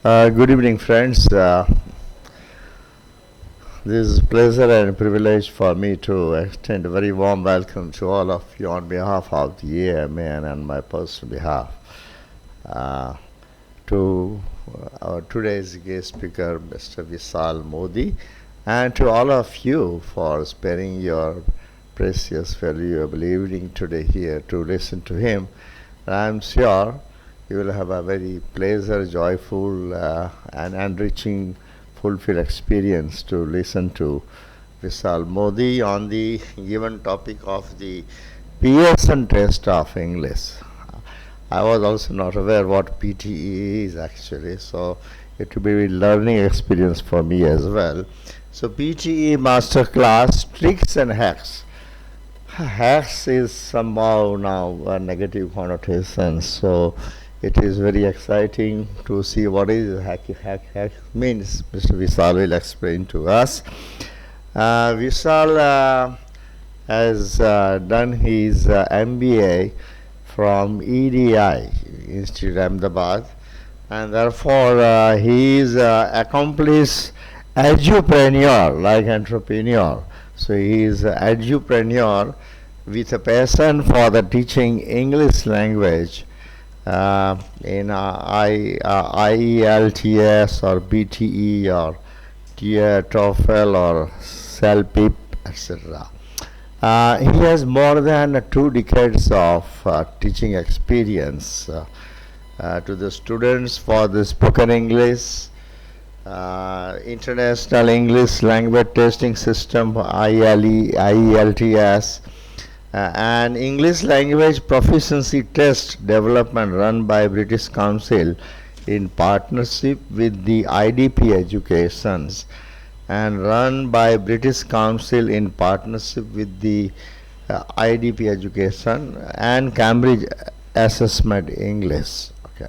Good evening, friends. This is a pleasure and privilege for me to extend a very warm welcome to all of you on behalf of the AMA and on my personal behalf uh, to our today's guest speaker, Mr. Vishal Modi, and to all of you for sparing your precious, valuable evening today here to listen to him. I'm sure you will have a very pleasant, joyful, and enriching, fulfilled experience to listen to Vishal Modi on the given topic of the Pearson test of English. I was also not aware what PTE is actually, so it will be a learning experience for me as well. So PTE Masterclass Tricks and Hacks. Hacks is somehow now a negative connotation, so it is very exciting to see what is hack means. Mr. Vishal will explain to us. Vishal has done his MBA from EDI Institute Ahmedabad, and therefore he is accomplished edupreneur like entrepreneur. So he is an edupreneur with a passion for the teaching English language in IELTS or PTE or TOEFL or CELPIP, etc. He has more than 2 decades of teaching experience to the students for the spoken English, International English Language Testing System IELTS, an English language proficiency test development run by British Council in partnership with the IDP Educations and run by British Council in partnership with the IDP Education and Cambridge Assessment English. Okay.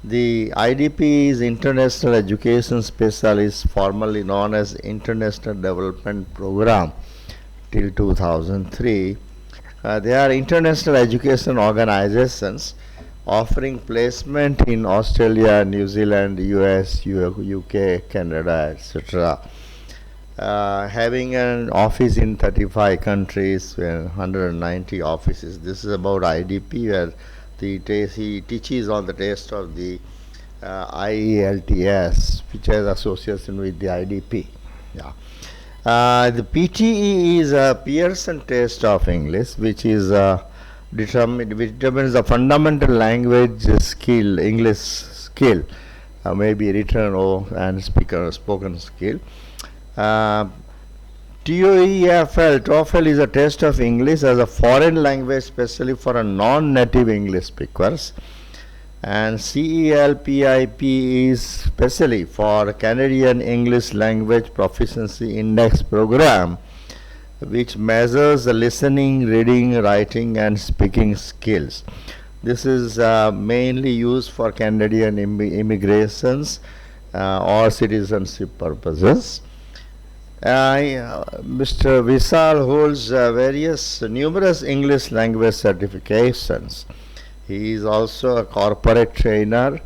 The IDP is International Education Specialist, formerly known as International Development Program till 2003. They are international education organizations offering placement in Australia, New Zealand, US, UK, Canada, etc. Having an office in 35 countries, 190 offices. This is about IDP, where he teaches on the test of the IELTS, which has association with the IDP. Yeah. The PTE is a Pearson test of English, which is determines the fundamental language skill, English skill, maybe written or and spoken skill. TOEFL is a test of English as a foreign language, especially for a non-native English speakers. And CELPIP is specially for Canadian English Language Proficiency Index Program, which measures the listening, reading, writing and speaking skills. This is mainly used for Canadian immigrations or citizenship purposes. Mr. Vishal holds numerous English language certifications. He is also a corporate trainer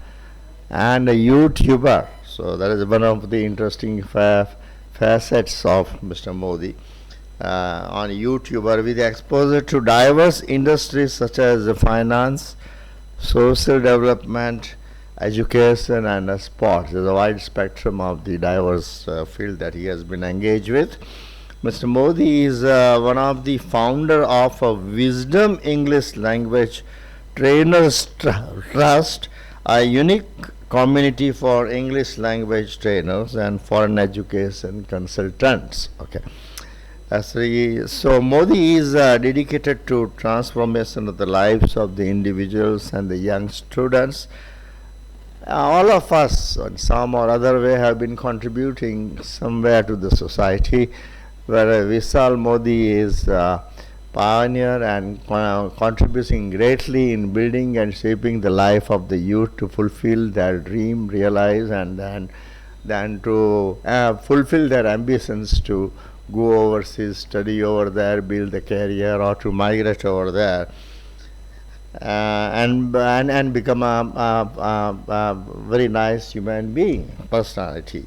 and a YouTuber. So that is one of the interesting facets of Mr. Modi on YouTuber, with exposure to diverse industries such as finance, social development, education and sports. There's a wide spectrum of the diverse field that he has been engaged with. Mr. Modi is one of the founder of a Wisdom English Language Trainers Trust, a unique community for English language trainers and foreign education consultants. Okay. So Modi is dedicated to transformation of the lives of the individuals and the young students. All of us, in some or other way, have been contributing somewhere to the society, where Vishal Modi is pioneer and contributing greatly in building and shaping the life of the youth to fulfill their dream, realize, and then to fulfill their ambitions to go overseas, study over there, build a career, or to migrate over there. and become a very nice human being, personality.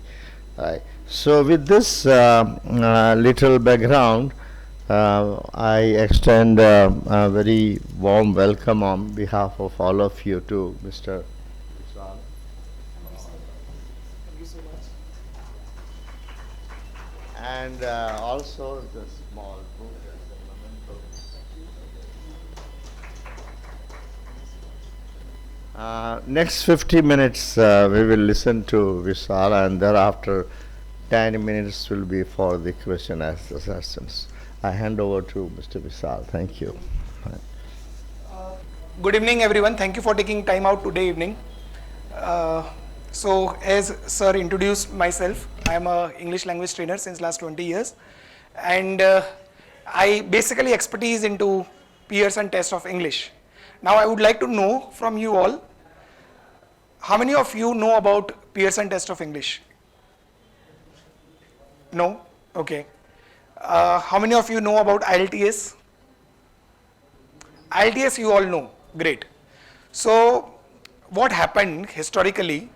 Right. So with this little background, I extend a very warm welcome on behalf of all of you to Mr. Vishal. Thank you so much. And also the small book as a memento. Next 50 minutes we will listen to Vishal, and thereafter 10 minutes will be for the question and answer sessions. I hand over to Mr. Vishal. Thank you. Good evening, everyone. Thank you for taking time out today evening. So, as sir introduced myself, I am a English language trainer since last 20 years, and I basically expertise into Pearson test of English. Now, I would like to know from you all, how many of you know about Pearson test of English? No? Okay. How many of you know about IELTS? IELTS you all know. Great. So, what happened historically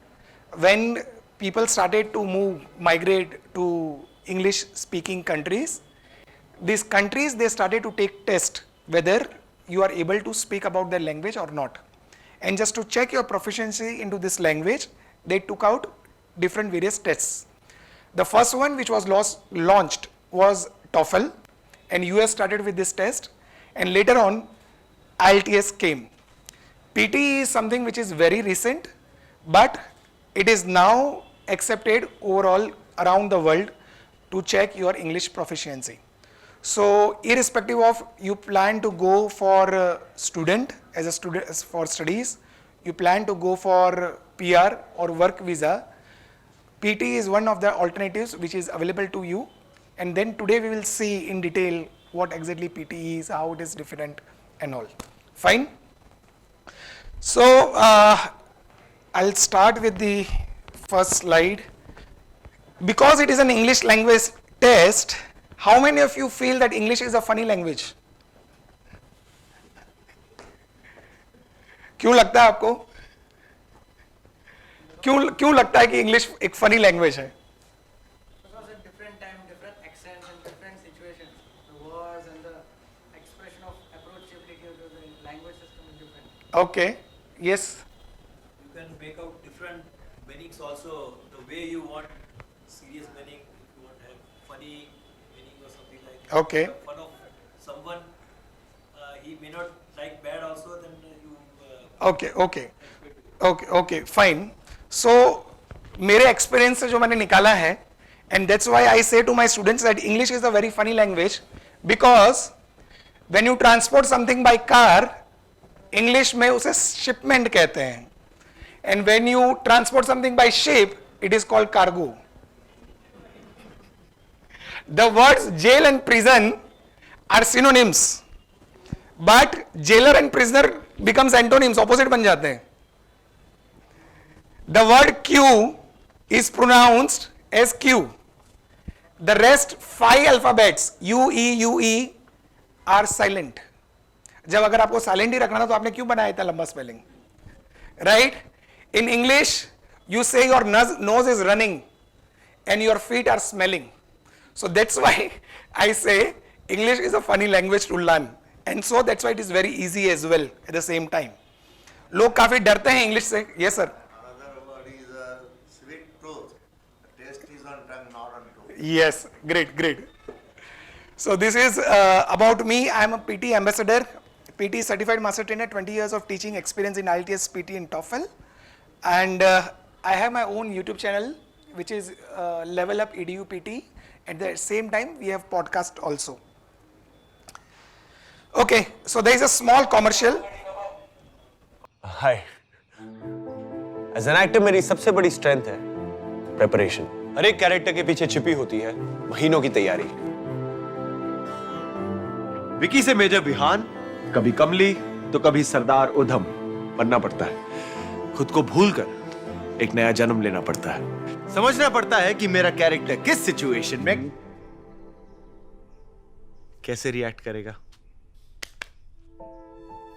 when people started to migrate to English speaking countries? These countries, they started to take test whether you are able to speak about their language or not. And just to check your proficiency into this language, they took out different various tests. The first one which was launched was TOEFL, and US started with this test, and later on IELTS came. PTE is something which is very recent, but it is now accepted overall around the world to check your English proficiency. So irrespective of you plan to go for student for studies, you plan to go for PR or work visa, PTE is one of the alternatives which is available to you, and then today we will see in detail what exactly PTE is, how it is different and all. Fine. So I'll start with the first slide. Because it is an English language test, how many of you feel that English is a funny language? क्यों लगता है आपको? क्यों लगता है कि English एक funny language है? Because at different time, different accents and different situations, the words and the expression of approachability of the language system is different. Okay. Yes. You can make out different meanings also. The way you want serious meaning, if you want to have funny meaning or something like that. Okay. Make fun of someone, he may not like bad also. Then you. Okay. Fine. So मेरे experience से जो मैंने निकाला है, and that's why I say to my students that English is a very funny language, because when you transport something by car, English में उसे shipment कहते हैं, and when you transport something by ship, it is called cargo. The words jail and prison are synonyms, but jailer and prisoner becomes antonyms, opposite बन जाते हैं. The word Q is pronounced as Q. The rest 5 alphabets U E are silent. जब अगर आपको silent ही रखना था तो आपने क्यों बनाया इतना लंबा spelling? Right? In English, you say your nose is running and your feet are smelling. So that's why I say English is a funny language to learn, and so that's why it is very easy as well at the same time. लोग काफी डरते हैं English से. Yes sir. Yes, great. So this is about me. I am a PT ambassador, PT certified master trainer, 20 years of teaching experience in IELTS, PT and TOEFL, and I have my own YouTube channel which is Level Up EDU PT. At the same time we have podcast also. Okay, so there is a small commercial. Hi. As an actor, मेरी सबसे बड़ी strength है preparation. हर एक character के पीछे छिपी होती है महीनों की तैयारी. विकी से मेजर बिहान, कभी कमली तो कभी सरदार उधम बनना पड़ता है. खुद को भूलकर एक नया जन्म लेना पड़ता है. समझना पड़ता है कि मेरा कैरेक्टर किस सिचुएशन में कैसे रिएक्ट करेगा.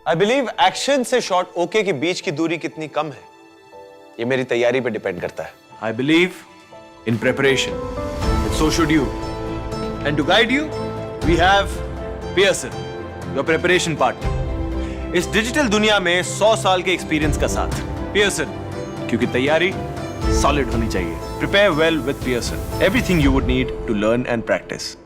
I believe एक्शन से शॉट ओके की बीच की दूरी कितनी कम है ये मेरी तैयारी पे डिपेंड करता है. I believe in preparation. And so should you. And to guide you, we have Pearson, your preparation partner. इस डिजिटल दुनिया में 100 साल के एक्सपीरियंस का साथ. Pearson, क्योंकि तैयारी सॉलिड होनी चाहिए. Prepare well with Pearson. Everything you would need to learn and practice.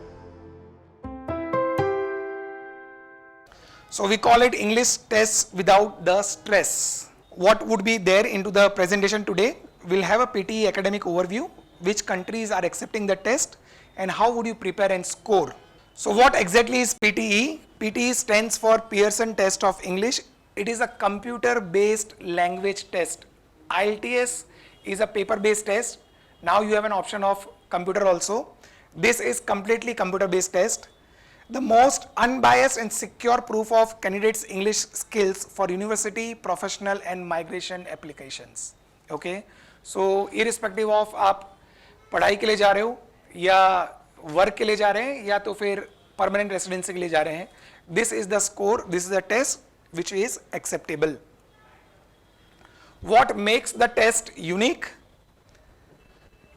So we call it English test without the stress. What would be there into the presentation today? We'll have a PTE academic overview, which countries are accepting the test and how would you prepare and score. So what exactly is PTE? PTE stands for Pearson Test of English. It is a computer based language test. IELTS is a paper based test. Now you have an option of computer also. This is completely computer based test. The most unbiased and secure proof of candidates' English skills for university, professional and migration applications. Okay, so irrespective of आप पढ़ाई के लिए जा रहे हो या work के लिए जा रहे हैं या तो फिर परमानेंट रेसिडेंसी के लिए जा रहे हैं, this is the score, this is the test which is acceptable. What makes the test unique?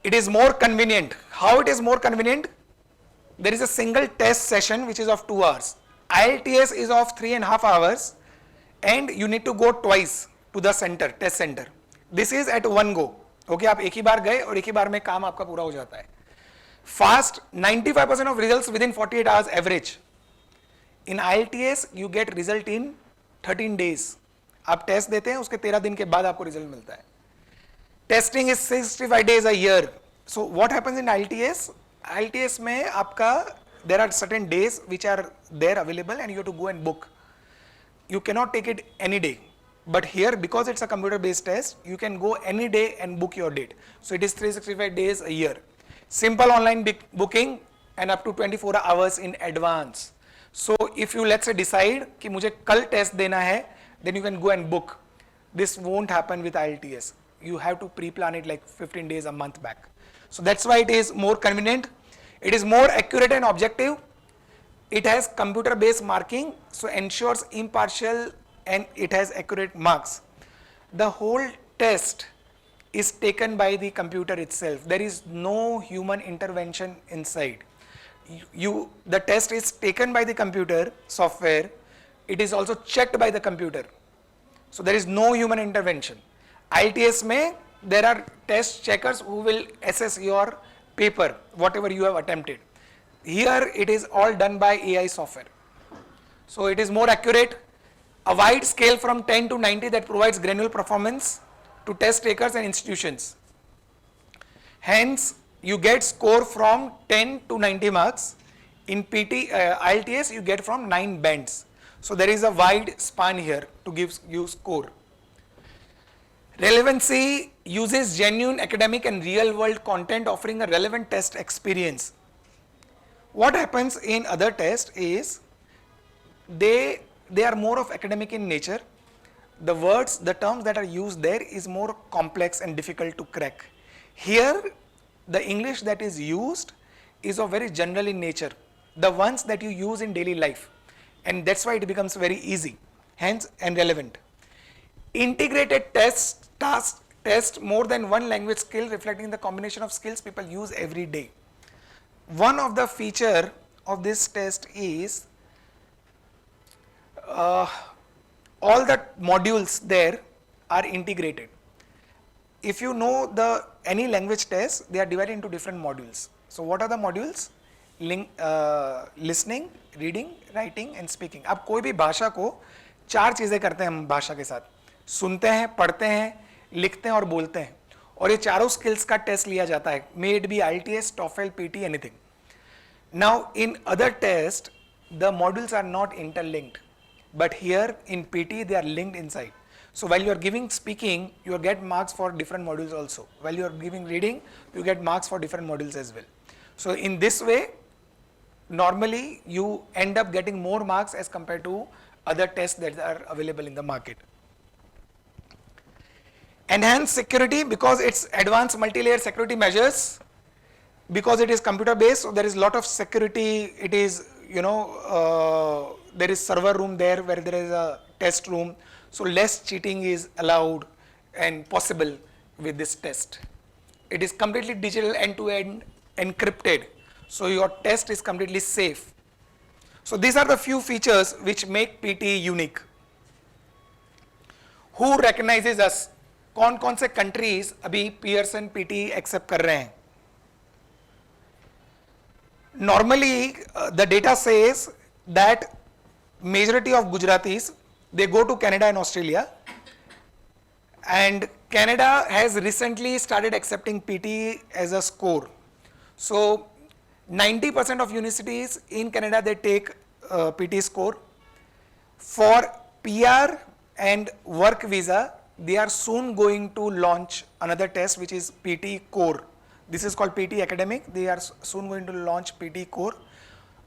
It is more convenient. How it is more convenient? There is a single test session which is of 2 hours. IELTS is of 3.5 hours and you need to go twice to the center, test center. This is at one go. Okay, आप एक ही बार गए और एक ही बार में काम आपका पूरा हो जाता है. Fast, 95% of results within 48 hours average. In IELTS you get result in 13 days. आप टेस्ट देते हैं उसके 13 दिन के बाद आपको रिजल्ट मिलता है. Testing is 65 days a year. So what happens in IELTS? IELTS में आपका there are certain days which are there available and you have to go and book. You cannot take it any day. But here, because it's a computer based test, you can go any day and book your date. So it is 365 days a year. Simple online booking and up to 24 hours in advance. So if you let's say decide कि मुझे कल test देना है, then you can go and book. This won't happen with IELTS. You have to pre-plan it like 15 days, a month back. So that's why it is more convenient. It is more accurate and objective. It has computer based marking, so ensures impartial and it has accurate marks. The whole test is taken by the computer itself. There is no human intervention inside. The test is taken by the computer software. It is also checked by the computer. So there is no human intervention. IELTS में there are test checkers who will assess your paper, whatever you have attempted. Here it is all done by AI software. So it is more accurate. A wide scale from 10 to 90 that provides granular performance to test takers and institutions. Hence, you get score from 10 to 90 marks. In IELTS, you get from 9 bands. So there is a wide span here to give you score. Relevancy uses genuine academic and real world content offering a relevant test experience. What happens in other tests is they are more of academic in nature. The words, the terms that are used there is more complex and difficult to crack. Here, the English that is used is of very general in nature, the ones that you use in daily life, and that's why it becomes very easy, hence and relevant. Integrated test more than one language skill reflecting the combination of skills people use every day. One of the feature of this test is all the modules there are integrated. If you know any language test, they are divided into different modules. So what are the modules? Listening, reading, writing and speaking. आप कोई भी भाषा को 4 चीजें करते हैं हम भाषा के साथ, सुनते हैं, पढ़ते हैं, लिखते हैं और बोलते हैं, और ये चारों स्किल्स का टेस्ट लिया जाता है, may it be IELTS, TOEFL, PT, anything. Now in other tests, the modules are not interlinked, but here in PT they are linked inside. So while you are giving speaking, you get marks for different modules also. While you are giving reading, you get marks for different modules as well. So in this way, normally you end up getting more marks as compared to other tests that are available in the market. Enhanced security, because it's advanced multi-layer security measures, because it is computer based, so there is a lot of security. It is, there is server room there where there is a test room. So less cheating is allowed and possible with this test. It is completely digital, end-to-end, encrypted. So your test is completely safe. So these are the few features which make PTE unique. Who recognizes us? कौन कौन से countries अभी Pearson PTE accept कर रहे हैं? Normally, the data says that majority of Gujaratis, they go to Canada and Australia, and Canada has recently started accepting PTE as a score. So 90% of universities in Canada, they take PTE score. For PR and work visa, they are soon going to launch another test, which is PTE core. This is called PTE academic. They are soon going to launch PTE core.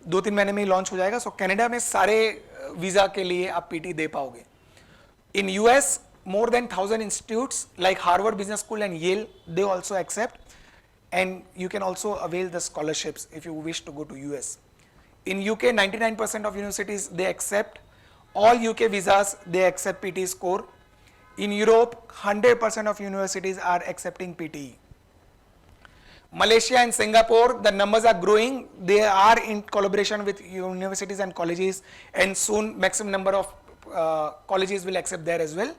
2-3 महीने में ही launch हो जाएगा. सो Canada में सारे visa के लिए आप PT दे पाओगे. In US more than 1,000 institutes like Harvard Business School and Yale, they also accept, and you can also avail the scholarships if you wish to go to US. In UK, 99% of universities, they accept. All UK visas, they accept PTE score. In Europe, 100% of universities are accepting PTE. Malaysia and Singapore, the numbers are growing. They are in collaboration with universities and colleges, and soon maximum number of colleges will accept there as well.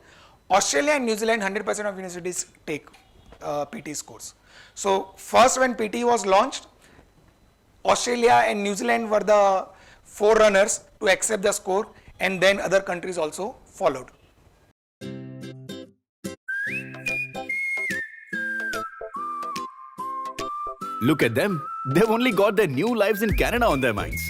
Australia and New Zealand, 100% of universities take PTE scores. So first when PTE was launched, Australia and New Zealand were the forerunners to accept the score, and then other countries also followed. Look at them. They've only got their new lives in Canada on their minds.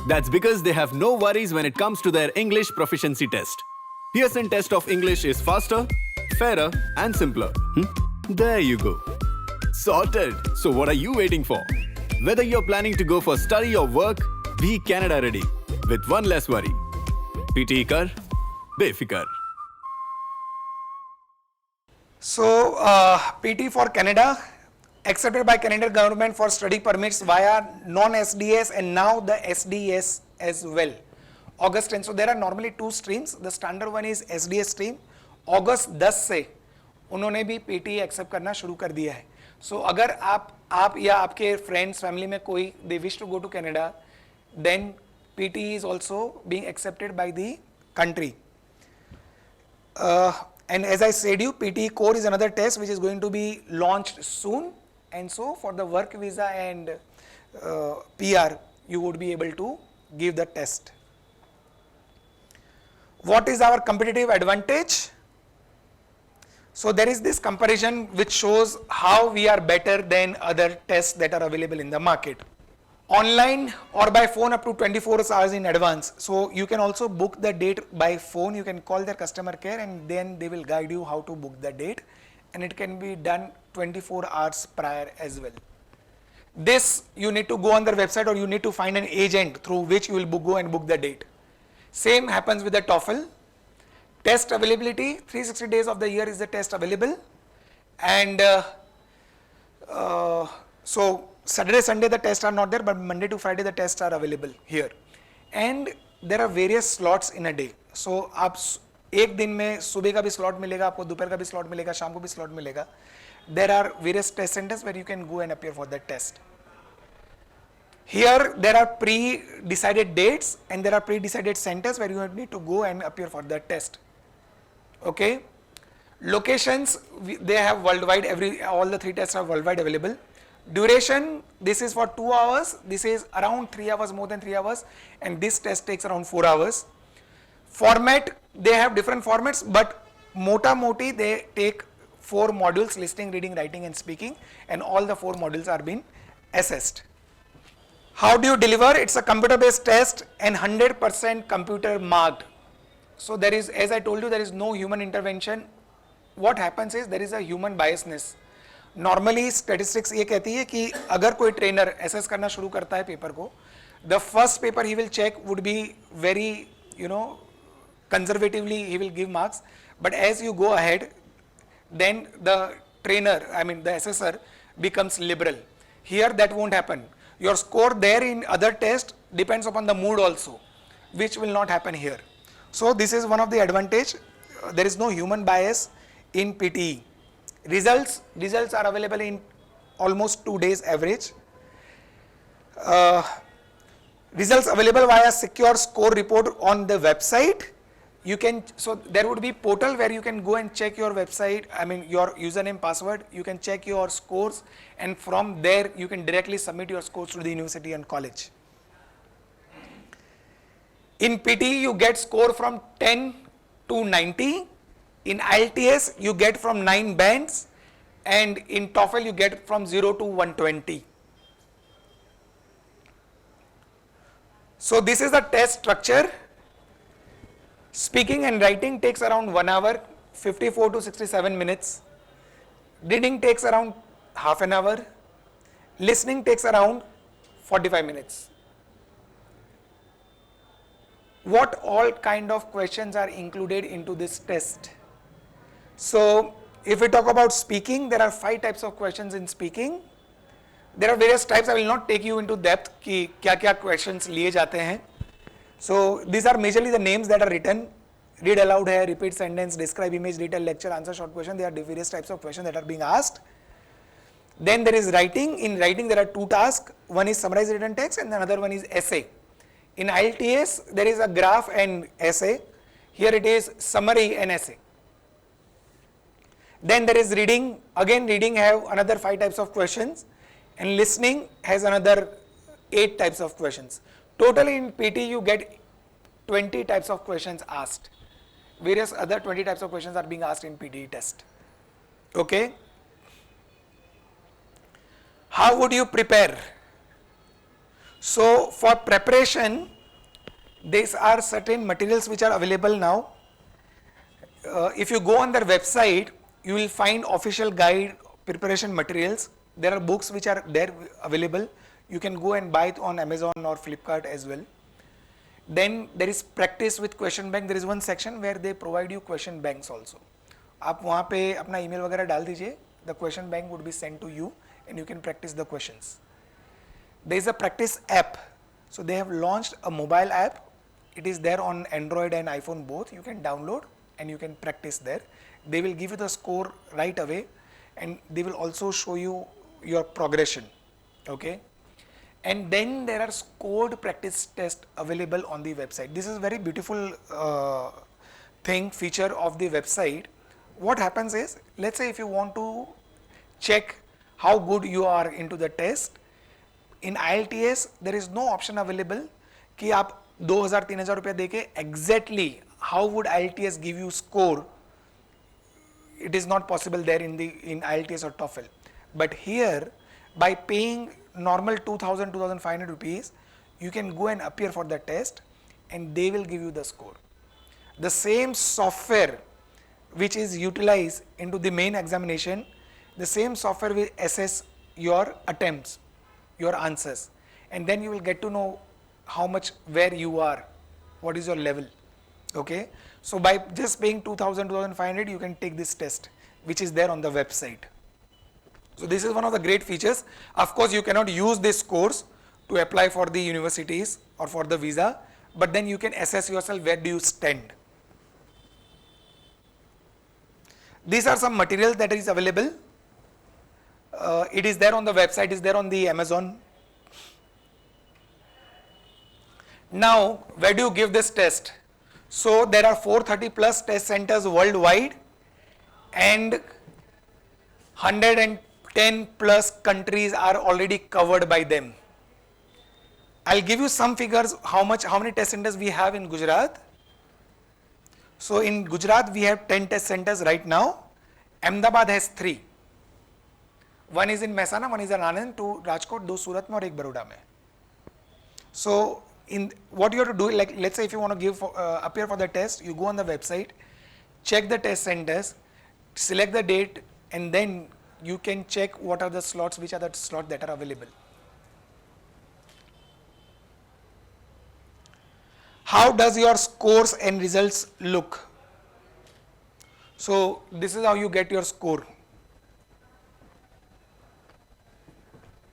That's because they have no worries when it comes to their English proficiency test. Pearson test of English is faster, fairer, and simpler. There you go. Sorted. So what are you waiting for? Whether you're planning to go for study or work, be Canada ready with one less worry. PTE kar, befikar. So PT for Canada, accepted by Canadian government for study permits via non-SDS and now the SDS as well. August 10, so there are normally two streams. The standard one is SDS stream. August 10 से उन्होंने भी PT accept करना शुरू कर दिया है. So अगर आप या आपके friends, family में कोई they wish to go to Canada, then PT is also being accepted by the country. And as I said you, PTE core is another test which is going to be launched soon, and so for the work visa and PR, you would be able to give the test. What is our competitive advantage? So there is this comparison which shows how we are better than other tests that are available in the market. Online or by phone up to 24 hours in advance. So you can also book the date by phone. You can call their customer care and then they will guide you how to book the date, and it can be done 24 hours prior as well. This you need to go on their website, or you need to find an agent through which you will go and book the date. Same happens with the TOEFL. Test availability, 360 days of the year is the test available, and so Saturday, Sunday the tests are not there, but Monday to Friday the tests are available here. And there are various slots in a day. So आप एक दिन में सुबह का भी slot मिलेगा, आपको दोपहर का भी slot मिलेगा, शाम को भी slot मिलेगा. There are various test centers where you can go and appear for that test. Here there are pre-decided dates and there are pre-decided centers where you need to go and appear for that test. Okay. Locations, they have worldwide, all the 3 tests are worldwide available. Duration, this is for 2 hours, this is around 3 hours, more than 3 hours, and this test takes around 4 hours. Format, they have different formats, but mota moti, they take 4 modules, listening, reading, writing and speaking, and all the 4 modules are being assessed. How do you deliver? It's a computer based test and 100% computer marked. So there is, as I told you, there is no human intervention. What happens is there is a human biasness. Normally statistics ये कहती है कि अगर कोई trainer assess करना शुरू करता है पेपर को, the first paper he will check would be very conservatively he will give marks, but as you go ahead then the trainer, I mean the assessor, becomes liberal. Here that won't happen. Your score there in other test, depends upon the mood also, which will not happen here. So this is one of the advantage. There is no human bias in PTE. Results are available in almost 2 days average. Results available via secure score report on the website. You can, so there would be portal where you can go and check your website, your username, password, you can check your scores, and from there you can directly submit your scores to the university and college. In PTE you get score from 10 to 90, in IELTS you get from 9 bands, and in TOEFL you get from 0 to 120. So this is the test structure. Speaking and writing takes around 1 hour, 54 to 67 minutes. Reading takes around half an hour. Listening takes around 45 minutes. What all kind of questions are included into this test? So if we talk about speaking, there are 5 types of questions in speaking. There are various types. I will not take you into depth कि क्या-क्या questions लिए जाते हैं. So these are majorly the names that are written. Read aloud है, repeat sentence, describe image, detail, lecture, answer short question. There are various types of questions that are being asked. Then there is writing. In writing there are 2 tasks. One is summarize written text and another one is essay. In IELTS there is a graph and essay. Here it is summary and essay. Then there is reading. Again reading have another 5 types of questions, and listening has another 8 types of questions. Totally in PT you get 20 types of questions asked. Various other 20 types of questions are being asked in PTE test. Okay. How would you prepare? So for preparation, these are certain materials which are available now. If you go on their website, you will find official guide preparation materials. There are books which are there available. You can go and buy it on Amazon or Flipkart as well. Then there is practice with question bank. There is one section where they provide you question banks also. आप वहाँ पे अपना email वगैरह डाल दीजिए. The question bank would be sent to you and you can practice the questions. There is a practice app. So they have launched a mobile app. It is there on Android and iPhone both. You can download and you can practice there. They will give you the score right away, and they will also show you your progression. Okay. And then there are scored practice tests available on the website. This is very beautiful feature of the website. What happens is, let's say if you want to check how good you are into the test, in IELTS there is no option available कि आप 2000-3000 रुपया देके exactly how would IELTS give you score. It is not possible there in IELTS or TOEFL. But here, by paying normal 2,000-2,500 rupees, you can go and appear for the test and they will give you the score. The same software which is utilized into the main examination, the same software will assess your attempts, your answers, and then you will get to know how much, where you are, what is your level. Okay, so by just paying 2,000-2,500 you can take this test which is there on the website. So this is one of the great features. Of course you cannot use this course to apply for the universities or for the visa, but then you can assess yourself where do you stand. These are some materials that is available. It is there on the website, it is there on the Amazon. Now where do you give this test? So there are 430 plus test centers worldwide and 110 plus countries are already covered by them. I'll give you some figures how many test centers we have in Gujarat. So in Gujarat we have 10 test centers right now. Ahmedabad has 3. One is in Mehsana, one is in Anand, 2 Rajkot, 2 Surat mein aur 1 Baroda mein. So in what you have to do, like let's say if you want to give appear for the test, you go on the website, check the test centers, select the date, and then you can check what are the slots, which are the slots that are available. How does your scores and results look? So this is how you get your score.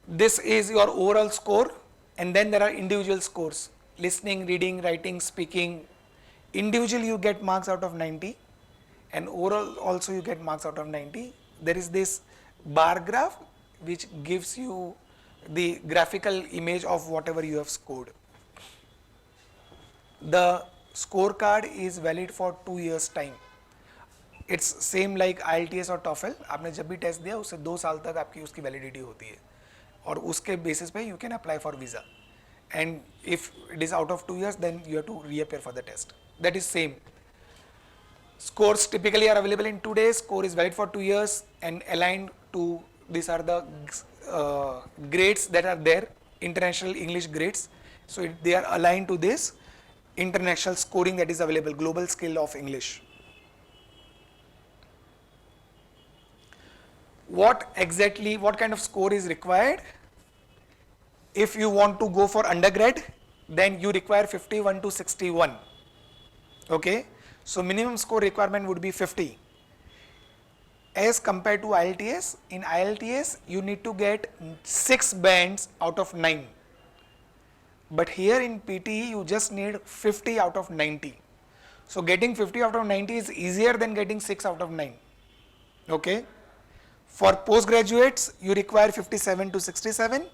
This is your overall score. And then there are individual scores, listening, reading, writing, speaking. Individually you get marks out of 90, and overall also you get marks out of 90. There is this bar graph which gives you the graphical image of whatever you have scored. The scorecard is valid for 2 years time. It's same like IELTS और TOEFL. आपने जब भी test दिया उससे 2 साल तक आपकी उसकी वैलिडिटी होती है, और उसके बेसिस पे you can apply for visa. And if it is out of 2 years, then you have to reappear for the test. That is same. Scores typically are available in 2 days. Score is valid for 2 years and aligned to, these are the grades that are there, international English grades. So they are aligned to this international scoring that is available, global scale of English. What kind of score is required? If you want to go for undergrad, then you require 51 to 61. Okay, so minimum score requirement would be 50. As compared to IELTS, in IELTS you need to get 6 bands out of 9. But here in PTE you just need 50 out of 90. So getting 50 out of 90 is easier than getting 6 out of 9. Okay. For postgraduates you require 57 to 67,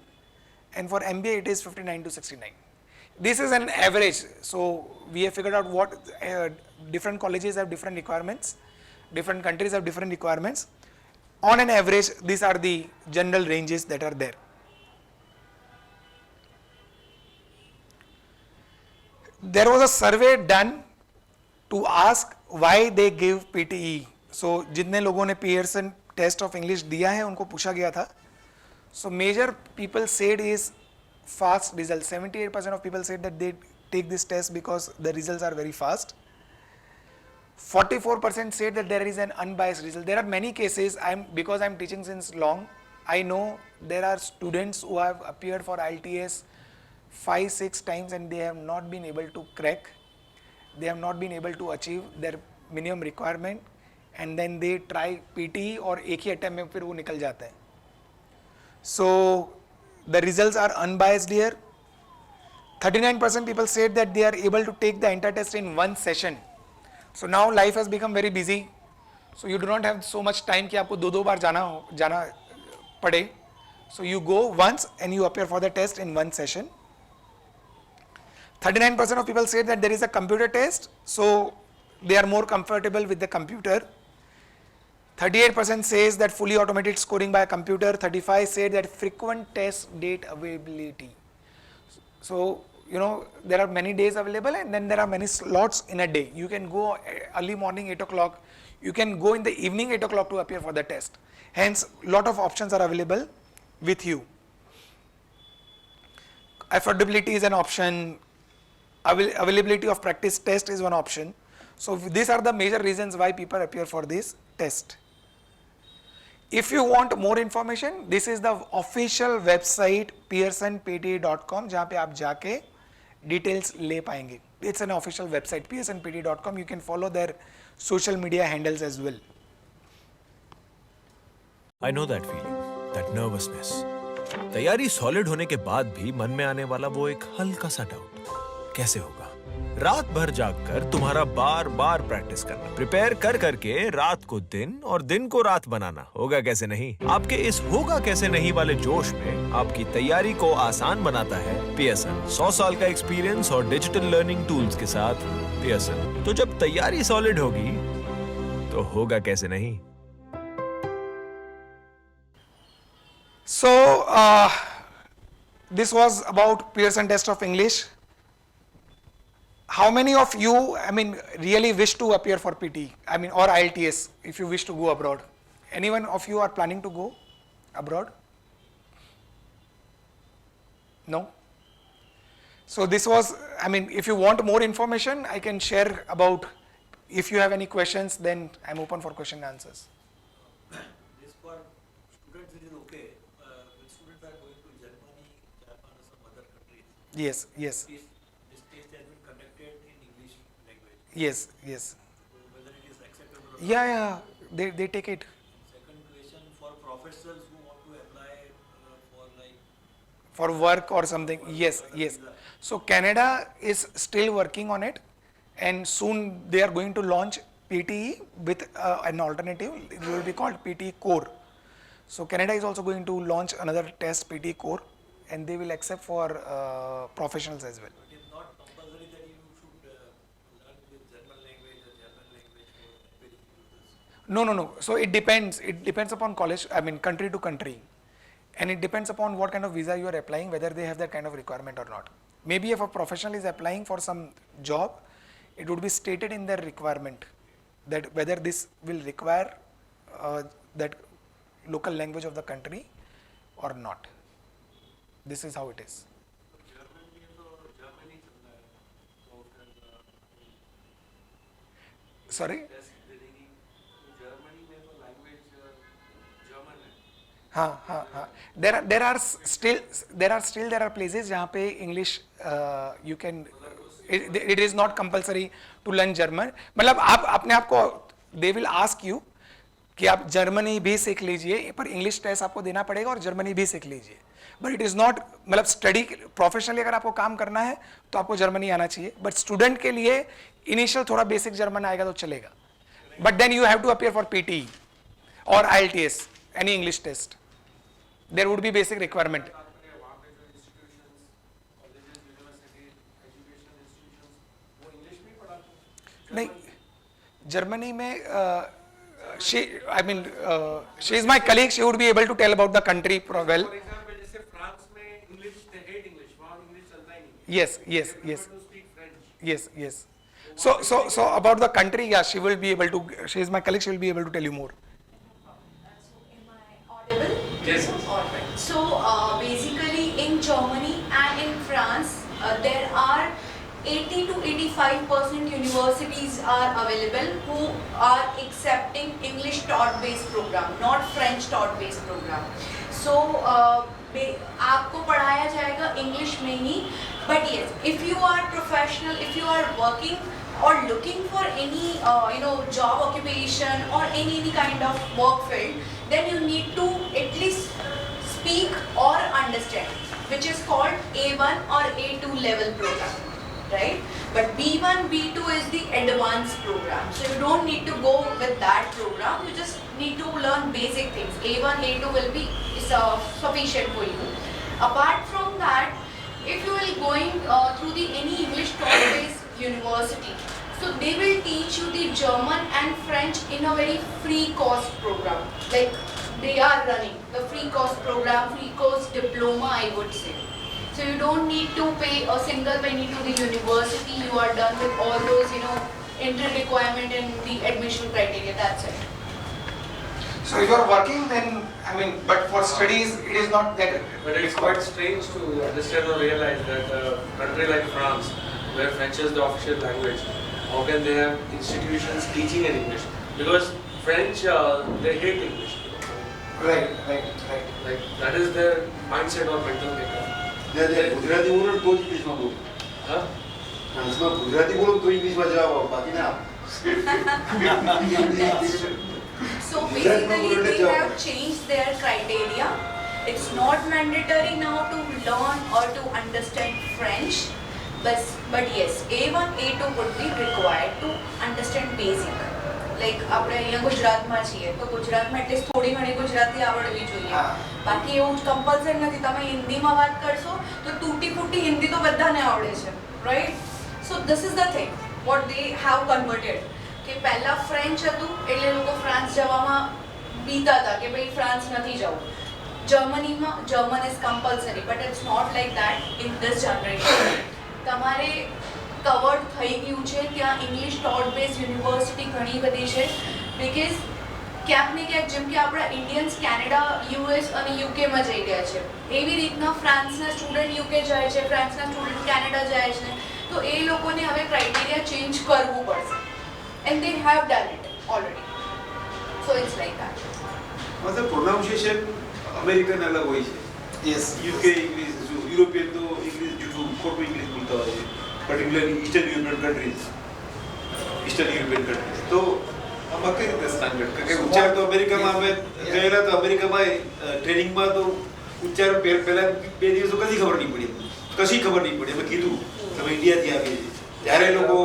and for MBA it is 59 to 69. This is an average. So we have figured out what different colleges have different requirements, different countries have different requirements. On an average, these are the general ranges that are there. There was a survey done to ask why they give PTE. So जितने लोगों ने Pearson test of English दिया है उनको पूछा गया था. So major people said is fast results. 78% of people said that they take this test because the results are very fast. 44% said that there is an unbiased result. There are many cases, because I'm teaching since long, I know there are students who have appeared for IELTS 5-6 times and they have not been able to crack. They have not been able to achieve their minimum requirement, and then they try PTE और एक ही attempt में फिर वो निकल जाते हैं. So the results are unbiased here. 39% people said that they are able to take the entire test in one session. So now life has become very busy. So you do not have so much time कि आपको दो बार जाना पड़े. So you go once and you appear for the test in one session. 39% of people said that there is a computer test, so they are more comfortable with the computer. 38% says that fully automated scoring by a computer. 35 said that frequent test date availability. So there are many days available, and then there are many slots in a day. You can go early morning 8 o'clock, you can go in the evening 8 o'clock to appear for the test. Hence lot of options are available with you. Affordability is an option, availability of practice test is one option. So these are the major reasons why people appear for this test. If you want more information, this is the official website pearsonpte.com जहाँ पे आप जाके details ले पाएंगे. It's an official website pearsonpte.com. You can follow their social media handles as well. I know that feeling, that nervousness. तैयारी solid होने के बाद भी मन में आने वाला वो एक हल्का सा डाउट, कैसे होगा? रात भर जागकर तुम्हारा बार बार प्रैक्टिस करना, प्रिपेयर कर करके रात को दिन और दिन को रात बनाना, होगा कैसे नहीं? आपके इस होगा कैसे नहीं वाले जोश में आपकी तैयारी को आसान बनाता है पियर्सन. 100 साल का एक्सपीरियंस और डिजिटल लर्निंग टूल्स के साथ पियर्सन. तो जब तैयारी सॉलिड होगी तो होगा कैसे नहीं? So this was about Pearson test of English. How many of you, really wish to appear for PTE, or IELTS if you wish to go abroad? Anyone of you are planning to go abroad? No? So this was, if you want more information, I can share about, if you have any questions, then I'm open for question and answers. This for students it is okay. When students are going to Germany, Japan or some other countries, Yes. this test has been conducted in English language. Yes. So whether it is acceptable or not. Yeah, they take it. Second question, for professors who want to apply for like for work or something. Yes, yes. So Canada is still working on it, and soon they are going to launch PTE with an alternative. It will be called PTE Core. So Canada is also going to launch another test, PTE Core, and they will accept for professionals as well. It is not compulsory that you should learn the German language or German language for very users. No, no, no. So it depends. It depends upon college, I mean country to country. And it depends upon what kind of visa you are applying, whether they have that kind of requirement or not. Maybe if a professional is applying for some job, it would be stated in their requirement that whether this will require that local language of the country or not. This is how it is. Sorry? हाँ हाँ हाँ there are still places जहाँ पे English you can it is not compulsory to learn German. मतलब आप अपने आप को they will ask you कि आप जर्मनी भी सीख लीजिए, पर इंग्लिश टेस्ट आपको देना पड़ेगा और जर्मनी भी सीख लीजिए. बट इट इज़ नॉट, मतलब स्टडी प्रोफेशनली अगर आपको काम करना है तो आपको जर्मनी आना चाहिए. बट स्टूडेंट के लिए इनिशियल थोड़ा बेसिक जर्मन आएगा तो चलेगा. But then you have to appear for PTE और IELTS, any English test. There would be basic requirement. नहीं, जर्मनी में she is my colleague. She would be able to tell about the country well. For example, जैसे France में English they hate English, वहाँ English चलता ही नहीं. Yes, yes, They yes. prefer to speak French. Yes, yes. So about the country, yeah, she will be able to. She is my colleague. She will be able to tell you more. Am I audible? Yes. Alright. So basically in Germany and in France, there are 80 to 85% universities are available who are accepting English taught based program, not French taught based program. So आपको पढ़ाया जाएगा English में ही. But yes, if you are professional, if you are working or looking for any job occupation or any kind of work field, then you need to at least speak or understand, which is called A1 or A2 level program, right? But B1, B2 is the advanced program. So you don't need to go with that program. You just need to learn basic things. A1, A2 will be sufficient for you. Apart from that, if you will going through the any English taught-based university, so they will teach you the German and French in a very free cost program. Like they are running the free cost program, free cost diploma, I would say. So you don't need to pay a single penny to the university. You are done with all those, entry requirement and the admission criteria. That's it. So if you are working, then but for studies, it is not that. But it's quite strange to understand or realize that a country like France, where French is the official language, how can they have institutions teaching in English? Because French, they hate English. Right. Like that is their mindset or mental makeup. Gujarati બોલો તો જ ઇંગ્લિશમાં બોલો. Huh? ફ્રાન્સમાં Gujarati બોલો તો ઇંગ્લિશમાં જવાબ આવો, બાકી ના. So basically they have changed their criteria. It's not mandatory now to learn or to understand French. But yes, A1, A2 would be required to understand basic. Like આપણે અહીંયા ગુજરાતમાં છીએ તો ગુજરાતમાં એટલીસ્ટ થોડી ઘણી ગુજરાતી આવડવી જોઈએ. બાકી એવું કમ્પલસરી નથી. તમે હિન્દીમાં વાત કરશો તો તૂટી ફૂટી હિન્દી તો બધાને આવડે છે, right? So this is the thing what they have converted. કે પહેલા ફ્રેન્ચ હતું એટલે લોકો ફ્રાન્સ જવામાં બીતા હતા કે ભાઈ ફ્રાન્સ નથી જવું. જર્મનીમાં German is compulsory, but it's not like that in this generation. તમારે કવર્ડ થઈ ગયું છે. ત્યાં ઇંગ્લિશ ટોટ બેઝ યુનિવર્સિટી ઘણી બધી છે. બિકોઝ ક્યાંક ને ક્યાંક જેમ કે આપણા ઇન્ડિયન્સ કેનેડા, US અને યુકેમાં જઈ રહ્યા છે, એવી રીતના ફ્રાન્સના સ્ટુડન્ટ યુકે જાય છે, ફ્રાન્સના સ્ટુડન્ટ કેનેડા જાય છે. તો એ લોકોને હવે ક્રાઇટેરિયા ચેન્જ કરવું પડશે. And they have done it already. So it's like that. मतलब प्रोनाउंसिएशन अमेरिकन अलग હોય છે. Yes. UK इंग्लिश, यूरोपियन तो इंग्लिश जूठू खोटू इंग्लिश बोलता હોય છે. Particularly eastern European countries. तो આમાં કઈ રીતે સ્ટાન્ડર્ડ કે ઉચ્ચાર તો અમેરિકામાં અમે ગયેલા તો અમેરિકામાં ટ્રેનિંગમાં તો ઉચ્ચારણ પહેલા 2 દિવસ તો કદી ખબર નહીં પડી, કશી ખબર નહીં પડી. અમે કીધું તમે ઇન્ડિયાથી આવી છે ત્યારે એ લોકો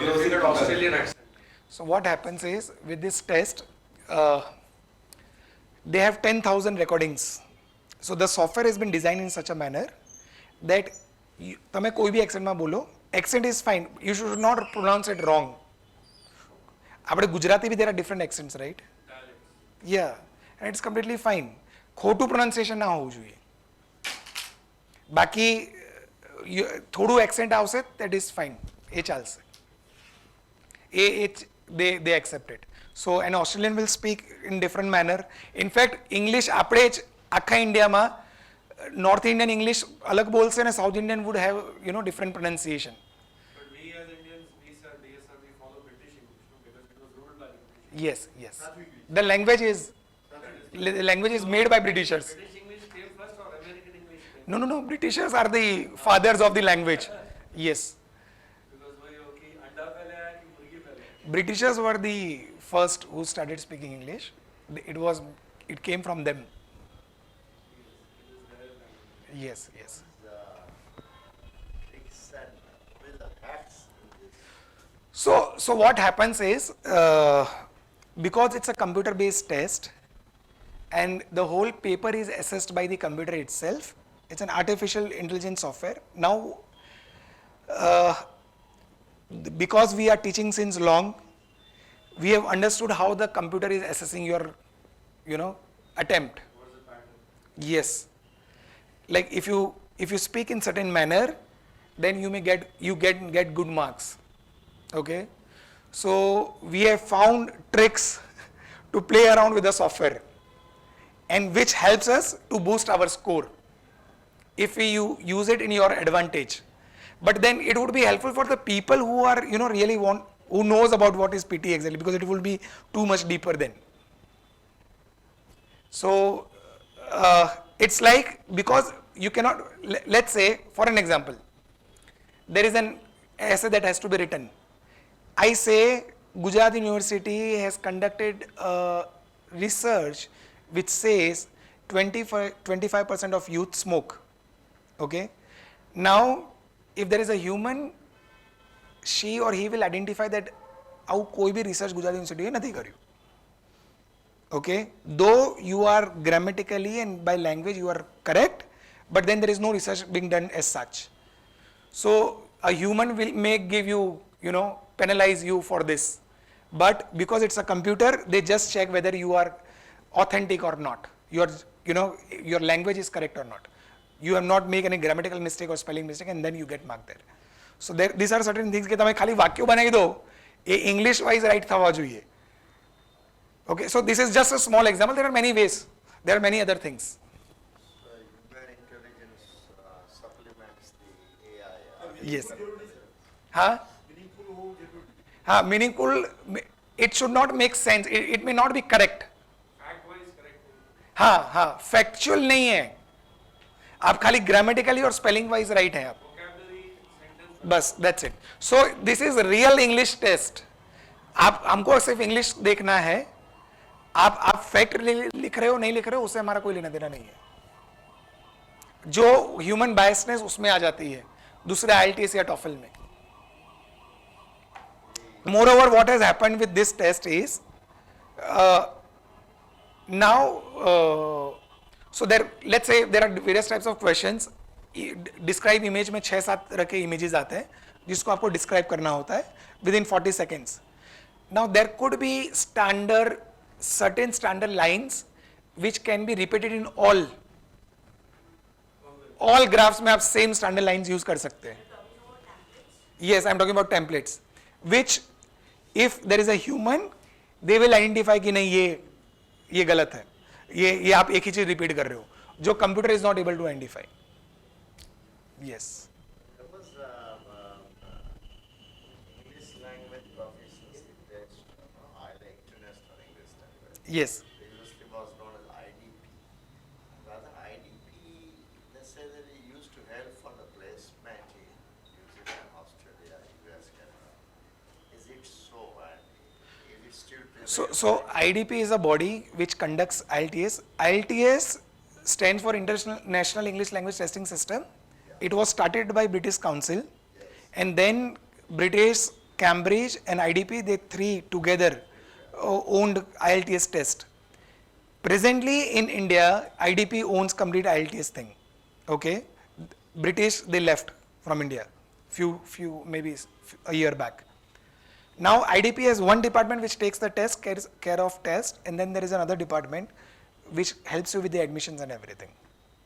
વ્યવસ્થિત Difficult Australian accent. So what happens is with this test, they have 10,000 recordings. So the software has been designed in such a manner that તમે કોઈ બી એક્સેન્ટમાં બોલો, accent is fine. You should not pronounce it wrong. આપણે ગુજરાતી બી there are different accents, right? Yeah, and it's completely fine. ખોટું pronunciation ના હોવું જોઈએ. બાકી થોડું accent આવશે, that is fine. એ ચાલશે. They accept it. So an Australian will speak in different manner. In fact, English આપણે જ આખા ઇન્ડિયામાં North Indian English અલગ બોલશે અને South Indian would have different pronunciation. But we as Indians, we follow British English because it was ruled by the British. Yes. The language is made by Britishers. British English came first or American English came? No. Britishers are the fathers of the language. Yes. Because वही हो कि अंडा पहले आया कि मुर्गी पहले आया? Britishers were the first who started speaking English. It came from them. Yes. So what happens is, because it's a computer-based test, and the whole paper is assessed by the computer itself, it's an artificial intelligence software. Now, because we are teaching since long, we have understood how the computer is assessing your, attempt. What's the pattern? Yes. Like if you speak in certain manner, then you may get good marks. Okay. So we have found tricks to play around with the software, and which helps us to boost our score if we use it in your advantage. But then it would be helpful for the people who are really who knows about what is PTE exactly, because it will be too much deeper then. So it's like, because you cannot, let's say for an example, there is an essay that has to be written. I say Gujarat University has conducted research which says 25% of youth smoke. Okay. Now if there is a human, she or he will identify that આવું કોઈ બી research Gujarat યુનિવર્સિટીએ નથી કર્યું. Okay, though you are grammatically and by language you are correct, but then there is no research being done as such. So a human may give you, penalize you for this, but because it's a computer, they just check whether you are authentic or not, your language is correct or not, you have not made any grammatical mistake or spelling mistake, and then you get marked there. So these are certain things કે તમે ખાલી વાક્યો બનાવી દો, એ English wise right થવા જોઈએ. Okay, so this is just a small example. There are many ways. There are many other things. Human intelligence supplements the AI. Yes. Meaningful. It should not make sense. It may not be correct. Fact wise correct. Factual नहीं है. आप खाली grammatically और spelling wise right हैं आप. Vocabulary, sentence. बस that's it. So this is a real English test. आप हमको सिर्फ English देखना है. आप फैक्ट लिख रहे हो नहीं लिख रहे हो उससे हमारा कोई लेना देना नहीं है. जो ह्यूमन बायसनेस उसमें आ जाती है दूसरे IELTS या TOEFL में. Moreover, what has happened with this test is now so let's say there are various types of questions. Describe image में 6-7 तरह के images आते हैं जिसको आपको describe करना होता है within 40 seconds. Now there could be certain standard lines which can be repeated in all graphs में आप same standard lines use कर सकते हैं. Yes, I'm talking about templates, which if there is a human, they will identify कि नहीं ये गलत है, ये आप एक ही चीज repeat कर रहे हो, जो computer is not able to identify. Yes. There was English language proficiency test, either international English language. Yes. Previously was known as IDP. Rather, IDP necessarily used to help for the placement in New Zealand, Australia, US, Canada. Is it so? And is it still prevalent? So IDP is a body which conducts IELTS. IELTS stands for International English Language Testing System. It was started by British Council, and then British, Cambridge, and IDP, they three together owned IELTS test. Presently in India, IDP owns complete IELTS thing. Okay, British, they left from India, few maybe a year back. Now IDP has one department which takes the test, care of test, and then there is another department which helps you with the admissions and everything.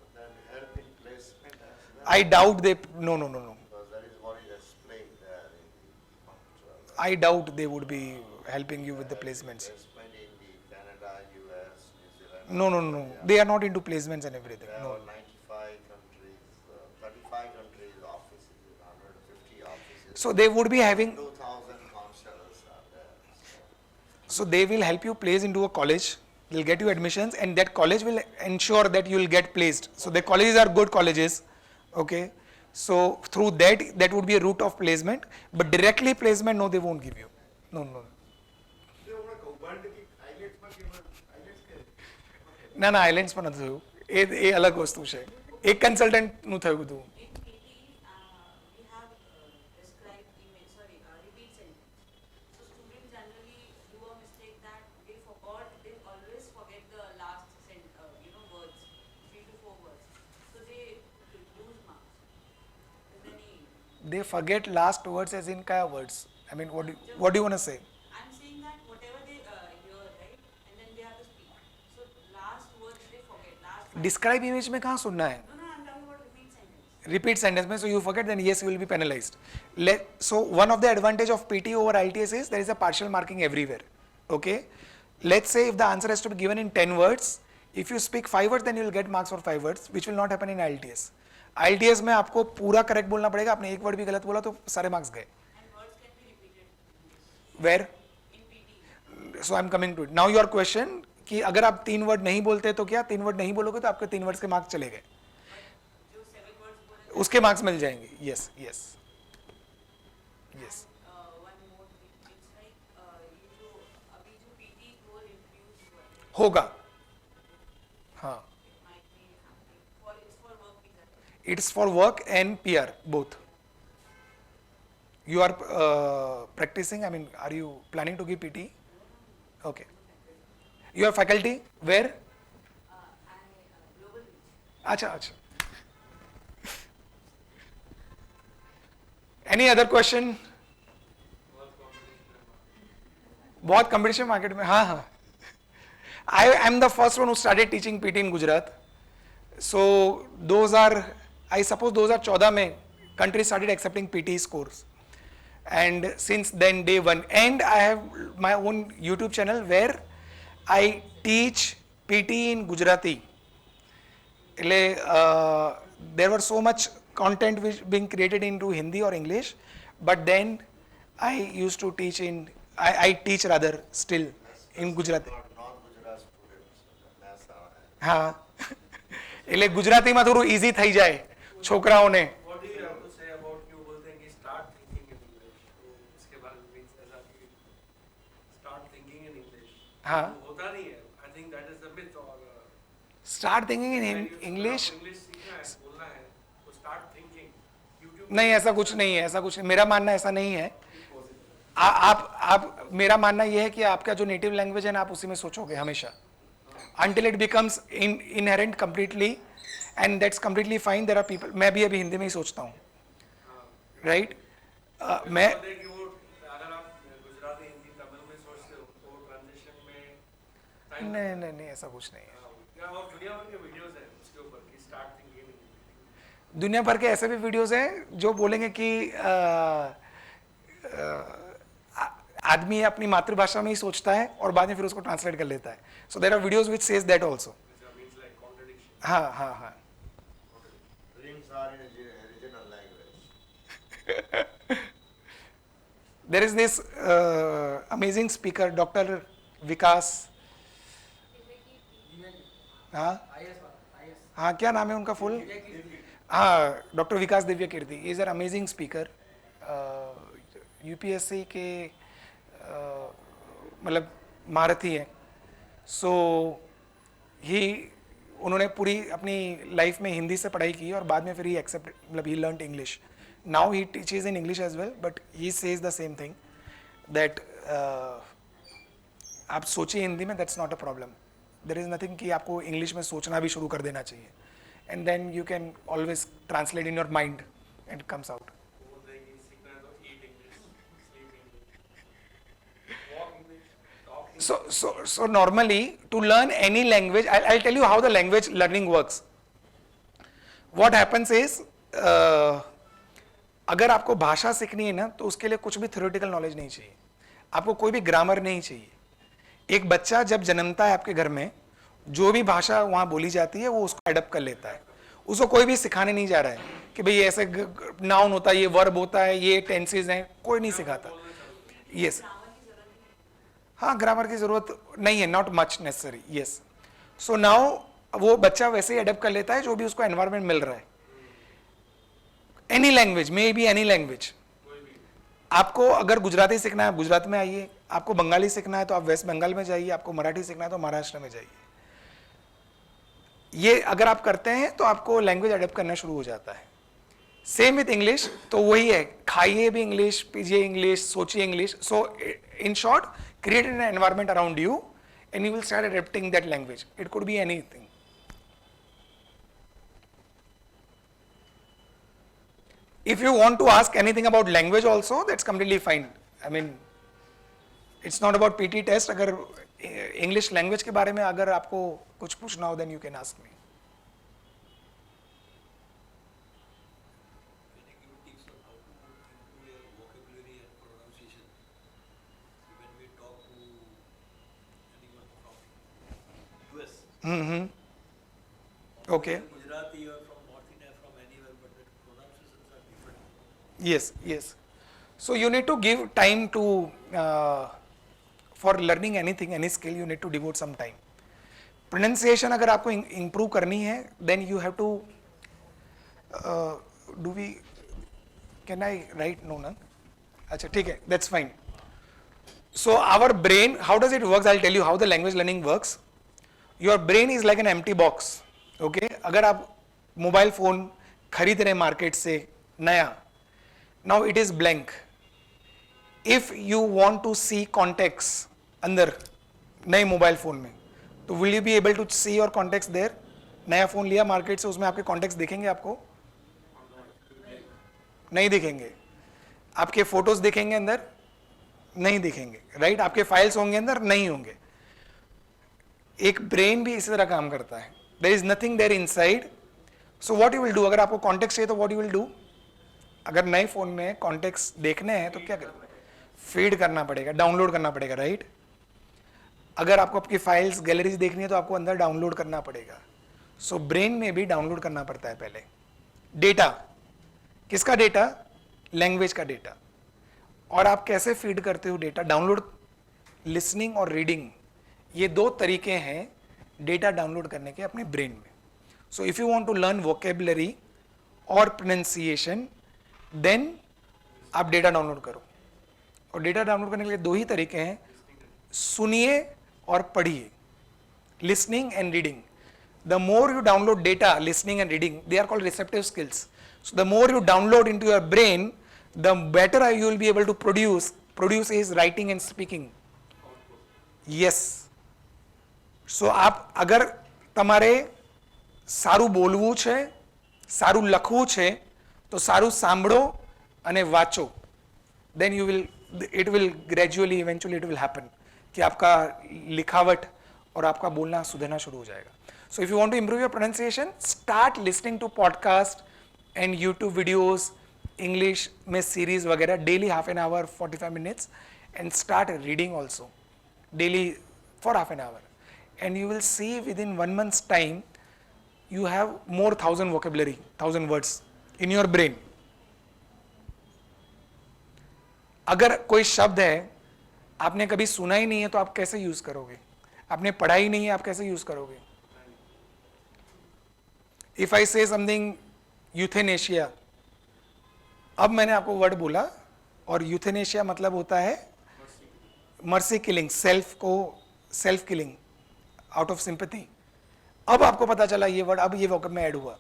But then help in placement as well. I doubt they, no. Because that is what is explained there in the contract. I doubt they would be helping you with the placements. Placement in the Canada, US, New Zealand. No. They are not into placements and everything. There No. are 95 countries, 35 countries offices, 150 offices. So they would be having, 2,000 counselors are there. so they will help you place into a college. They'll get you admissions, and that college will ensure that you will get placed. So the colleges are good colleges. Okay. So through that would be a route of placement, but directly placement, no, they won't give you. No. ના islands પણ નથી થયું, એ અલગ વસ્તુ છે. એક કન્સલ્ટન્ટનું થયું હતું. They forget last words as in kaya words? I mean, what do you want to say? I'm saying that whatever they hear, right, and then they have to speak. So last words they forget. Last. Describe image में कहाँ सुनना है? No, I'm talking about repeat sentence. Repeat sentence में, so you forget, then yes, you will be penalized. So one of the advantage of PTE over IELTS is there is a partial marking everywhere. Okay, let's say if the answer has to be given in 10 words, if you speak 5 words, then you will get marks for 5 words, which will not happen in IELTS. IELTS में आपको पूरा correct बोलना पड़ेगा, आपने एक word भी गलत बोला तो सारे मार्क्स गए. And words can be repeated. Where? In PTE. So I'm coming to it. Now your question कि अगर आप 3 वर्ड नहीं बोलते तो क्या, 3 वर्ड नहीं बोलोगे तो आपके 3 वर्ड्स के मार्क्स चले गए, जो 7 words बोले. उसके मार्क्स मिल जाएंगे. Yes. One more thing. It's like ये जो अभी जो PTE को introduce हुआ है, होगा. हाँ. it might be happening. It's for work visa. It's for work and PR both. You are practicing. I mean, are you planning to give PTE? Okay. You are faculty where? Global reach. अच्छा. Any other question? बहुत competition market में. हाँ. I am the first one who started teaching PT in Gujarat. So those are, I suppose those are 14 में countries started accepting PT scores. And since then day one, and I have my own YouTube channel where I teach PT in Gujarati. There were so much content which being created into Hindi or English, but then I used to teach in, I teach rather still in Gujarati. Non-Gujarat students, maths are. હા, એટલે ગુજરાતીમાં થોડું easy થઈ જાય છોકરાઓને. What do you have to say about you बोलते हैं कि start thinking in English? तो इसके बारे में means ऐसा कि start thinking in English. हाँ. वो होता नहीं है. I think that is the myth or Start thinking in English. English सीखना है, बोलना है, तो start thinking. YouTube नहीं, ऐसा कुछ नहीं है, ऐसा कुछ नहीं. मेरा मानना ऐसा नहीं है. आप मेरा मानना ये है कि आपका जो नेटिव लैंग्वेज है ना, आप उसी में सोचोगे हमेशा. Until it becomes inherent completely, and that's completely fine. There are people, मैं भी अभी हिंदी में ही सोचता हूँ, right? मैं बोलते हैं कि वो अगर आप गुजराती हिंदी तमिल में सोचते हो तो ट्रांजिशन में टाइम नहीं ऐसा कुछ नहीं है. और दुनिया भर के वीडियोस हैं उसके ऊपर कि स्टार्ट थिंकिंग. दुनिया भर के ऐसे भी वीडियोस हैं जो बोलेंगे कि आदमी अपनी मातृभाषा में ही सोचता है और बाद में फिर उसको ट्रांसलेट कर लेता है. So there are videos which says that also. हाँ. Dreams are in a regional language. There is this amazing speaker, Dr. Vikas. हाँ, क्या नाम है उनका फुल? हाँ, doctor Vikas Divyakirti. Is an amazing speaker. UPSC के मतलब महारथी हैं. सो ही उन्होंने पूरी अपनी लाइफ में हिंदी से पढ़ाई की और बाद में फिर ही एक्सेप्ट मतलब he learned English. Now he teaches in English as well, but he says the same thing that आप सोचिए हिंदी में, that's not a problem. There is nothing कि आपको इंग्लिश में सोचना भी शुरू कर देना चाहिए, and then you can always translate in your mind and comes out. So normally to learn any language, I'll tell you how the language learning works. What happens is अगर आपको भाषा सीखनी है ना तो उसके लिए कुछ भी थ्योरेटिकल नॉलेज नहीं चाहिए, आपको कोई भी ग्रामर नहीं चाहिए. एक बच्चा जब जन्मता है आपके घर में, जो भी भाषा वहाँ बोली जाती है वो उसको एडप्ट कर लेता है. उसको कोई भी सिखाने नहीं जा रहा है कि भाई ऐसे नाउन होता है, ये वर्ब होता है, ये टेंसेज हैं, कोई नहीं सिखाता. यस, हाँ, ग्रामर की जरूरत नहीं है, not much necessary. Yes, so now वो बच्चा वैसे ही अडेप्ट कर लेता है जो भी उसको एनवायरमेंट मिल रहा है. Any language, may be any language. आपको अगर गुजराती सीखना है आप गुजरात में आइए, आपको बंगाली सीखना है तो आप वेस्ट बंगाल में जाइए, आपको मराठी सीखना है तो महाराष्ट्र में जाइए. ये अगर आप करते हैं तो आपको लैंग्वेज अडेप्ट करना शुरू हो जाता है. सेम विथ इंग्लिश, तो वही है, खाइए भी इंग्लिश, पीजिए इंग्लिश, सोचिए English. So in short, create an environment around you and you will start adapting that language. It could be anything. If you want to ask anything about language also, that's completely fine. I mean, it's not about PT test. अगर English language के बारे में अगर आपको कुछ पूछना हो, then you can ask me. Mm-hmm. Okay. Gujarati or from North India, from anywhere, but the pronunciations are different. Yes, yes. So you need to give time to for learning anything, any skill. You need to devote some time. Pronunciation अगर आपको improve करनी है, then you have to do we? Can I write? No, ना? अच्छा, ठीक है, that's fine. So our brain, how does it works? I'll tell you how the language learning works. Your brain is like an empty box. Okay? अगर आप mobile phone खरीद रहे market से नया, now it is blank. If you want to see contacts अंदर नए mobile phone में, तो will you be able to see your contacts there? नया फोन लिया मार्केट से, उसमें आपके कॉन्टेक्ट्स दिखेंगे आपको? नहीं दिखेंगे. आपके फोटोज दिखेंगे अंदर? नहीं दिखेंगे. राइट? आपके फाइल्स होंगे अंदर? नहीं होंगे. एक ब्रेन भी इसी तरह काम करता है. There is nothing there inside. So what you will do, अगर आपको कॉन्टेक्स्ट चाहिए तो व्हाट यू विल डू, अगर नए फोन में कॉन्टेक्स्ट देखने हैं तो क्या करें, फीड करना पड़ेगा, डाउनलोड करना पड़ेगा. राइट? अगर आपको आपकी फाइल्स गैलरीज देखनी है तो आपको अंदर डाउनलोड करना पड़ेगा. सो ब्रेन में भी डाउनलोड करना पड़ता है पहले डेटा. किसका डेटा? लैंग्वेज का डेटा. और आप कैसे फीड करते हो डेटा? डाउनलोड, लिसनिंग और रीडिंग, ये दो तरीके हैं डेटा डाउनलोड करने के अपने ब्रेन में. So if you want to learn vocabulary और प्रोनाउंसिएशन, देन आप डेटा डाउनलोड करो. और डेटा डाउनलोड करने के लिए दो ही तरीके हैं, सुनिए और पढ़िए. Listening and reading. The more you download data, listening and reading, they are called receptive skills. So the more you download into your brain, the better you will be able to produce. Produce is writing and speaking. Yes. So આપ અગર તમારે સારું બોલવું છે, સારું લખવું છે, તો સારું સાંભળો અને વાંચો. Then you will, it will gradually, eventually it will happen कि आपका लिखावट और आपका बोलना सुधरना शुरू हो जाएगा. So if you want to improve your pronunciation, start listening to podcast and YouTube videos, English में सीरीज वगैरह daily half an hour 45 minutes, and start reading also daily for half an hour, and you will see with in 1 month's time you have more 1000 vocabulary, 1000 words in your brain. अगर कोई शब्द है आपने कभी सुना ही नहीं है तो आप कैसे यूज करोगे? आपने पढ़ा ही नहीं है, आप कैसे यूज करोगे? इफ आई से समथिंग यूथेनेशिया, अब मैंने आपको वर्ड बोला, और यूथेनेशिया मतलब होता है मर्सी किलिंग, सेल्फ को self killing out of sympathy. अब आपको पता चला ये वर्ड, अब ये वोकैब में ऐड हुआ,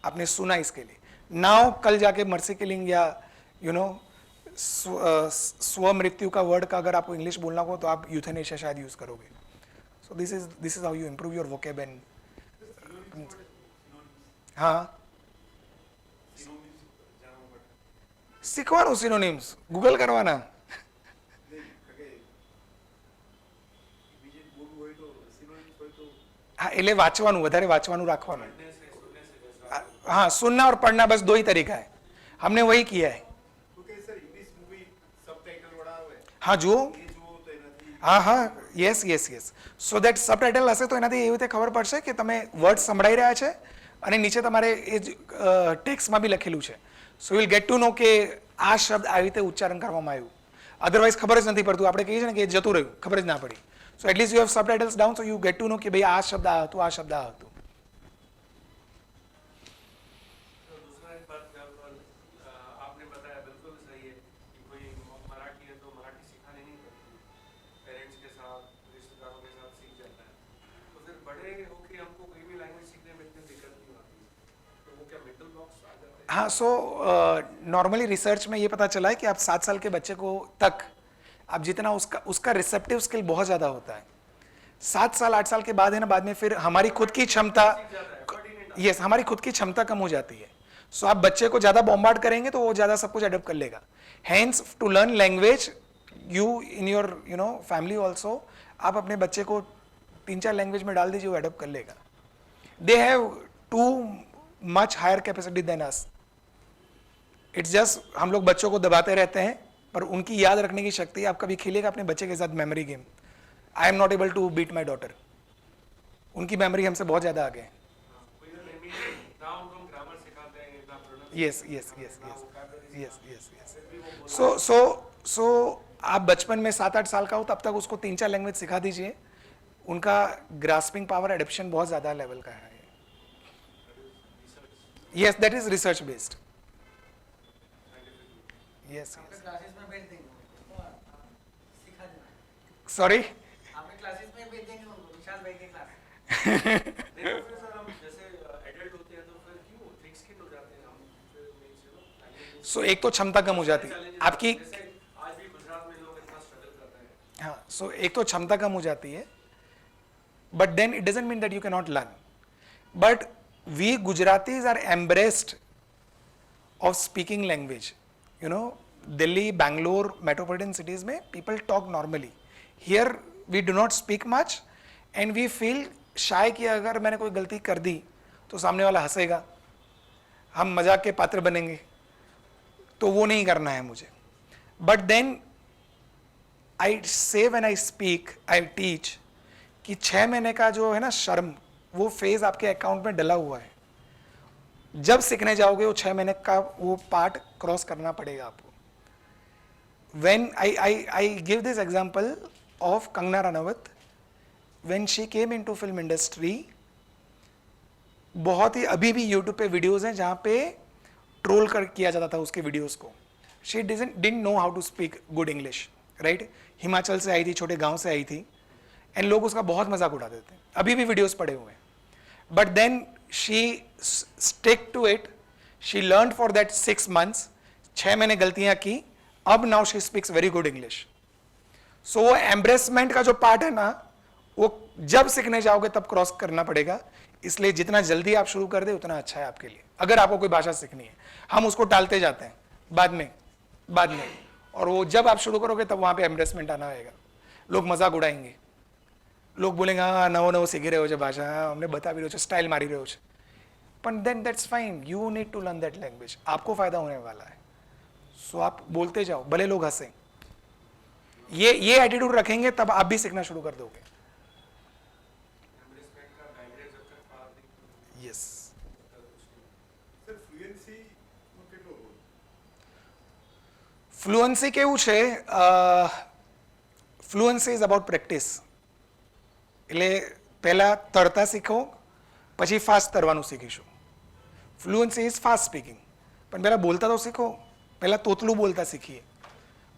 आपने सुना इसके लिए. नाउ कल जाके मर्सी किलिंग या यू नो स्वमृत्यु का वर्ड का अगर आपको इंग्लिश बोलना हो तो आप यूथेनेशिया शायद यूज करोगे. So this is how you improve your vocab. And हाँ, શીખવાનું સિનોનિમ્સ ગૂગલ કરવાના. हाँ એટલે વાંચવાનું, વધારે વાંચવાનું રાખવાનું. हाँ, सुनना और पढ़ना बस दो ही तरीका है, हमने वही किया है. हाँ જુઓ, હા હા, yes yes yes. So that subtitle હશે તો એનાથી એવી રીતે ખબર પડશે કે તમે વર્ડ સંભળાઈ રહ્યા છે અને નીચે તમારે એ ટેક્સ્ટમાં બી લખેલું છે. સો વિલ ગેટ ટુ નો કે આ શબ્દ આવી રીતે ઉચ્ચારણ કરવામાં આવ્યું. અધરવાઇઝ ખબર જ નથી પડતું, આપણે કહીએ છીએ ને કે જતું રહ્યું, ખબર જ ના પડી. So at least you have subtitles down, so you get to know કે ભાઈ આ શબ્દ આ હતું, આ શબ્દ આ હતું. दूसरा एक बात आपने बताया बिल्कुल सही है कि कोई मराठी है तो मराठी सिखानी नहीं पड़ती, पेरेंट्स के साथ रिश्तेदारों के साथ सीख जाता है. तो फिर बड़े होके हमको कोई भी लैंग्वेज सीखने में इतनी दिक्कत नहीं आती, तो वो क्या मेंटल ब्लॉक्स आ जाते हैं? हाँ, सो नॉर्मली रिसर्च में ये पता चला है कि आप 7 साल के बच्चे को तक आप जितना उसका रिसेप्टिव स्किल बहुत ज़्यादा होता है. 7 साल 8 साल के बाद है ना, बाद में फिर हमारी खुद की क्षमता, यस, हमारी खुद की क्षमता कम हो जाती है. सो आप बच्चे को ज़्यादा बॉम्बार्ड करेंगे तो वो ज़्यादा सब कुछ अडोप्ट कर लेगा. Hence to learn language you in your family also, आप अपने बच्चे को 3-4 लैंग्वेज में डाल दीजिए, वो अडोप्ट कर लेगा. They have too much higher capacity than us. It's just हम लोग बच्चों को दबाते रहते हैं, पर उनकी याद रखने की शक्ति, आप कभी खेलिएगा अपने बच्चे के साथ memory game, I am not able to beat my daughter. उनकी मेमोरी हमसे बहुत ज़्यादा आगे है. Yes yes yes yes yes yes yes. So आप बचपन में 7-8 साल का हो तब तक उसको 3-4 लैंग्वेज सिखा दीजिए. उनका ग्रास्पिंग पावर, एडप्शन बहुत ज़्यादा लेवल का है. Yes, that is research based. Yes yes. Classes में भेज देंगे उनको, सिखा देना. सॉरी, आपने क्लासेस में भेज देंगे उनको, विशाल भाई के क्लास. नहीं तो फिर सर हम जैसे एडल्ट होते हैं तो फिर क्यों थिक स्किन हो जाते हैं हम, फिर मींस सो एक तो क्षमता कम हो जाती है आपकी. आज भी गुजरात में लोग इतना स्ट्रगल कर रहे हैं. हाँ, सो एक तो क्षमता कम हो जाती है, but then it doesn't mean that you can not learn. But we Gujaratis are embarrassed of speaking language. Delhi, Bangalore, metropolitan cities में people talk normally. Here we do not speak much and we feel shy कि अगर मैंने कोई गलती कर दी तो सामने वाला हंसेगा, हम मजाक के पात्र बनेंगे, तो वो नहीं करना है मुझे. बट देन आई से when I speak, I teach कि 6 महीने का जो है ना शर्म, वो फेज आपके अकाउंट में डला हुआ है. जब सीखने जाओगे वो 6 महीने का वो पार्ट क्रॉस करना पड़ेगा आपको. When I give this example of Kangana Ranaut, when she came into film industry, बहुत ही अभी भी YouTube पे वीडियोस हैं जहाँ पे ट्रोल कर किया जाता था उसके वीडियोस को. She didn't know how to speak good English, right? Himachal से आई थी, छोटे गांव से आई थी, एंड लोग उसका बहुत मजाक उड़ाते थे. अभी भी वीडियोस पड़े हुए हैं. But then she stick to it. She learn for that 6 months. 6 महीने गलतियां की, अब now she speaks very good English. So वो एम्ब्रेसमेंट का जो पार्ट है ना, वो जब सीखने जाओगे तब क्रॉस करना पड़ेगा. इसलिए जितना जल्दी आप शुरू कर दे उतना अच्छा है आपके लिए. अगर आपको कोई भाषा सीखनी है, हम उसको टालते जाते हैं बाद में, और वो जब आप शुरू करोगे तब वहां पे एम्ब्रेसमेंट आना आएगा. लोग मजाक उड़ाएंगे, लोग बोलेंगे हाँ नવો શીખી રહ્યો છે ભાષા, અમને બતાવી રહ્યો છે, સ્ટાઇલ મારી રહ્યો છે. પણ then that's fine, you need to learn that language. आपको फायदा होने वाला है. सो आप बोलते जाओ, भले लोग हंसे. ये एटीट्यूड रखेंगे तब आप भी सीखना शुरू कर दोगे. यस. ફ્લુઅન્સી કેવું છે? Fluency is about practice. એટલે પહેલાં તરતા શીખો, પછી ફાસ્ટ તરવાનું શીખીશું. Fluency is fast speaking. પણ પહેલાં બોલતા તો શીખો. પહેલાં તોતલું બોલતા શીખીએ,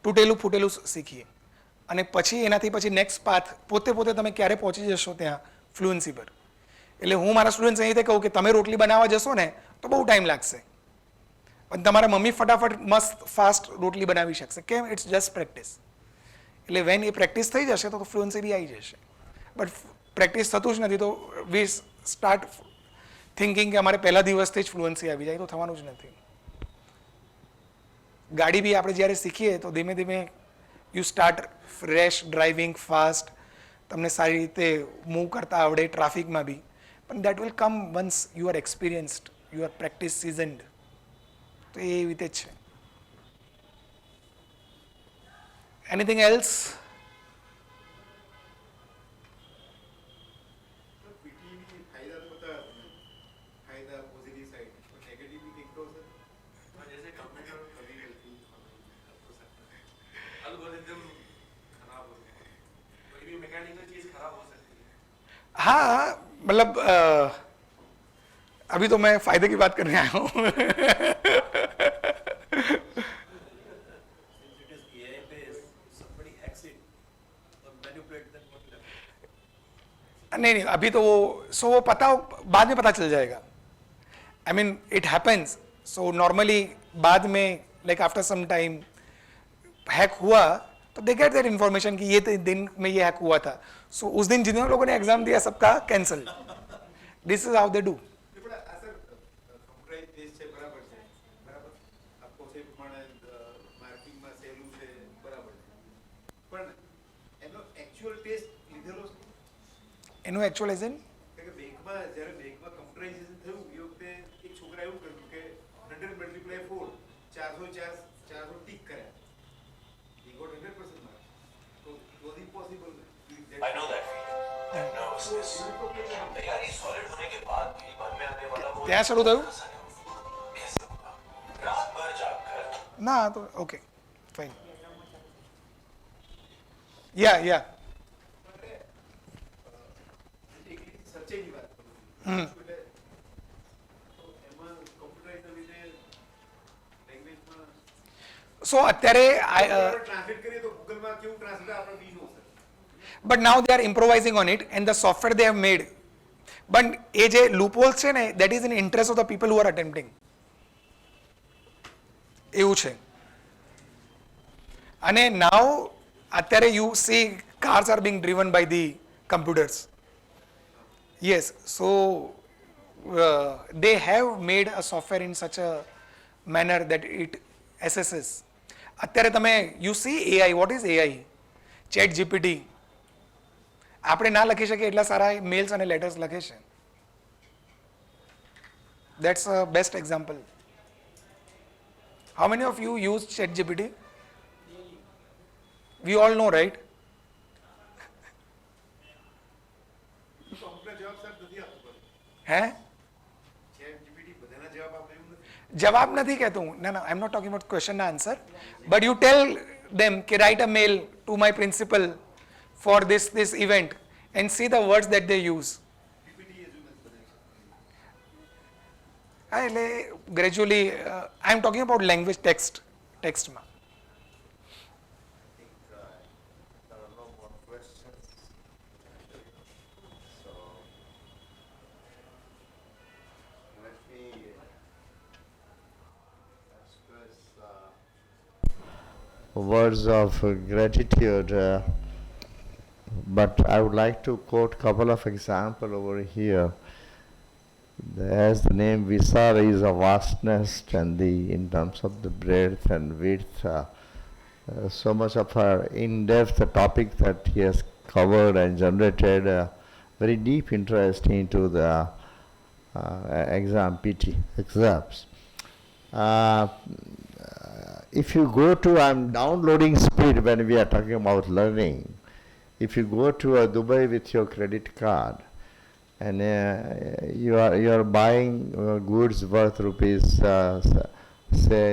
તૂટેલું ફૂટેલું શીખીએ, અને પછી એનાથી પછી નેક્સ્ટ પાથ પોતે તમે ક્યારે પહોંચી જશો ત્યાં ફ્લુઅન્સી પર. એટલે હું મારા સ્ટુડન્ટ્સ અહીં કહું કે તમે રોટલી બનાવવા જશો ને તો બહુ ટાઈમ લાગશે, પણ તમારા મમ્મી ફટાફટ મસ્ત ફાસ્ટ રોટલી બનાવી શકશે. કેમ? It's just practice. એટલે વેન એ પ્રેક્ટિસ થઈ જશે તો ફ્લુઅન્સી બી આવી જશે. બટ પ્રેક્ટિસ થતું જ નથી તો વી સ્ટાર્ટ થિંકિંગ કે અમારે પહેલા દિવસથી જ ફ્લુઅન્સી આવી જાય, તો થવાનું જ નથી. ગાડી બી આપણે જ્યારે શીખીએ તો ધીમે ધીમે you start fresh driving fast, તમને સારી રીતે મૂવ કરતા આવડે ટ્રાફિકમાં બી, પણ that will come once you are experienced, you are practice seasoned. તો એ રીતે જ છે. Anything else? हाँ मतलब अभी तो मैं फायदे की बात करने आया हूँ. नहीं नहीं अभी तो वो पता बाद में पता चल जाएगा. I mean it happens. So normally बाद में like after some time hack हुआ तो दे गेट दैट इन्फॉर्मेशन कि ये दिन में ये हैक हुआ था. सो उस दिन जिन लोगों ने एग्जाम दिया सबका cancel. This is how they do. એનું એકચ્યુઅલ એઝ ઇન બેંકમાં જ્યારે બેંકમાં કમ્પ્યુટરાઇઝેશન થયું એ વખતે એક છોકરા એવું કર્યું કે 100 મલ્ટીપ્લાય 4 400 ટીક કર્યા. he got 100% mark. so it was impossible. I know that feeling. that nervousness. तैयारी सॉलिड होने के बाद भी मन में आने वाला वो ત્યાં શરૂ થયું रात भर जागकर ના તો ઓકે ફાઇન. યા સચ્ચાઈની વાત કરું એટલે તો એમાં કમ્પ્યુટરાઇઝના લીધે લેંગ્વેજમાં સો અત્યારે ટ્રાન્સલેટ કરીએ તો ગૂગલમાં કેવું ટ્રાન્સલેટ આપણે બી નો sir. But now they are improvising on it and the software they have made. But એ જે લૂપહોલ્સ છે ને that is in interest of the people who are attempting. એવું છે. અને નાઉ અત્યારે you see cars are being driven by the computers. Yes, so they have made a software in such a manner that it assesses. અત્યારે તમે you see AI, what is AI? Chat GPT. આપણે ના લખી શકીએ એટલા સારા mails અને letters લખે છે. That's a best example. How many of you use Chat GPT? We all know, right? હે જવાબ નથી કહેતો હું. ના ના, I am not talking about question ના answer, but you tell them કે write a mail to my principal for this event and see the words that they use. હા એટલે gradually I am talking about language ટેક્સ્ટમાં. Words of gratitude, but I would like to quote a couple of examples over here. As the name Vishal is a vastness and in terms of the breadth and width, so much of our in-depth topic that he has covered and generated very deep interest into the PT exams. If you go to, I'm downloading speed when we are talking about learning. If you go to Dubai with your credit card and you are buying goods worth rupees, say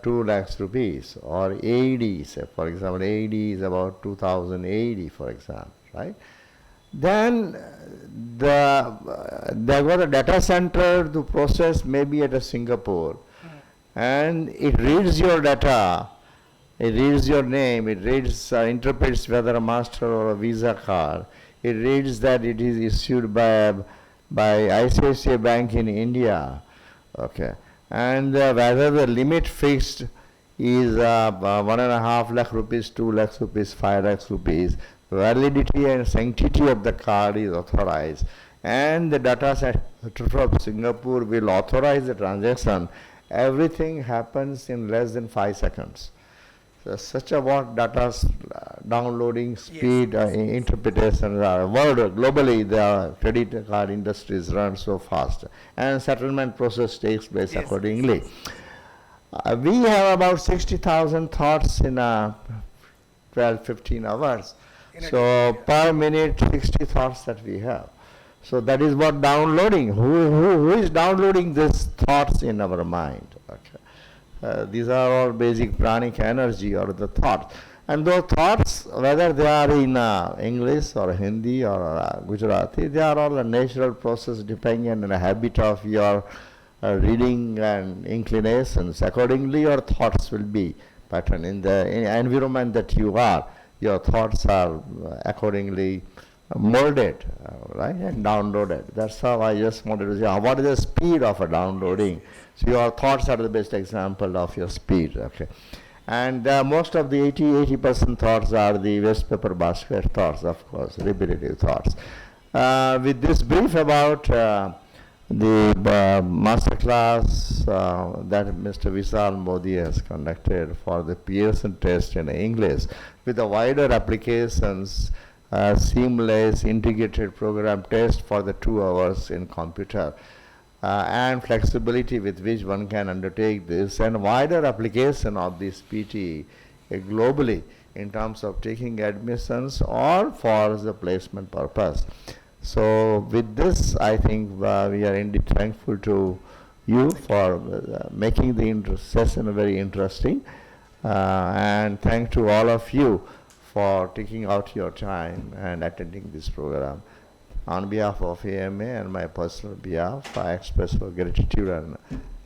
2 lakhs rupees, or AED, say for example, AED is about 2000 AED, for example, right? Then they got a data center to process maybe at Singapore. And it reads your data, it reads your name, it reads, interprets whether a master or a Visa card, it reads that it is issued by by ICICI Bank in India. Okay. And whether the limit fixed is 1.5 lakh rupees, 2 lakhs rupees, 5 lakhs rupees, validity and sanctity of the card is authorized. And the data center from Singapore will authorize the transaction. Everything happens in less than 5 seconds. So such a what data downloading speed, interpretation, world globally the credit card industries run so fast, and settlement process takes place accordingly. We have about 60,000 thoughts in 12-15 hours. So per minute 60 thoughts that we have. So that is what downloading. Who is downloading these thoughts in our mind? Okay. These are all basic pranic energy or the thoughts. And those thoughts, whether they are in English or Hindi or Gujarati, they are all a natural process depending on the habit of your reading and inclinations. Accordingly, your thoughts will be pattern. In the environment that you are, your thoughts are accordingly molded, right, and downloaded. That's how I just wanted to say, what is the speed of a downloading? So your thoughts are the best example of your speed, okay. And most of the 80% thoughts are the waste paper basket thoughts, of course, repetitive thoughts. With this brief about the master class that Mr. Vishal Modi has conducted for the Pearson test in English, with the wider applications, seamless integrated program test for the 2 hours in computer, and flexibility with which one can undertake this, and wider application of this PTE globally in terms of taking admissions or for the placement purpose. So with this, I think we are indeed thankful to you for making the session very interesting, and thank to all of you for taking out your time and attending this program. On behalf of AMA and my personal behalf, I express our gratitude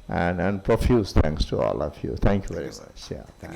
and profuse thanks to all of you. Thank you very much. Yeah.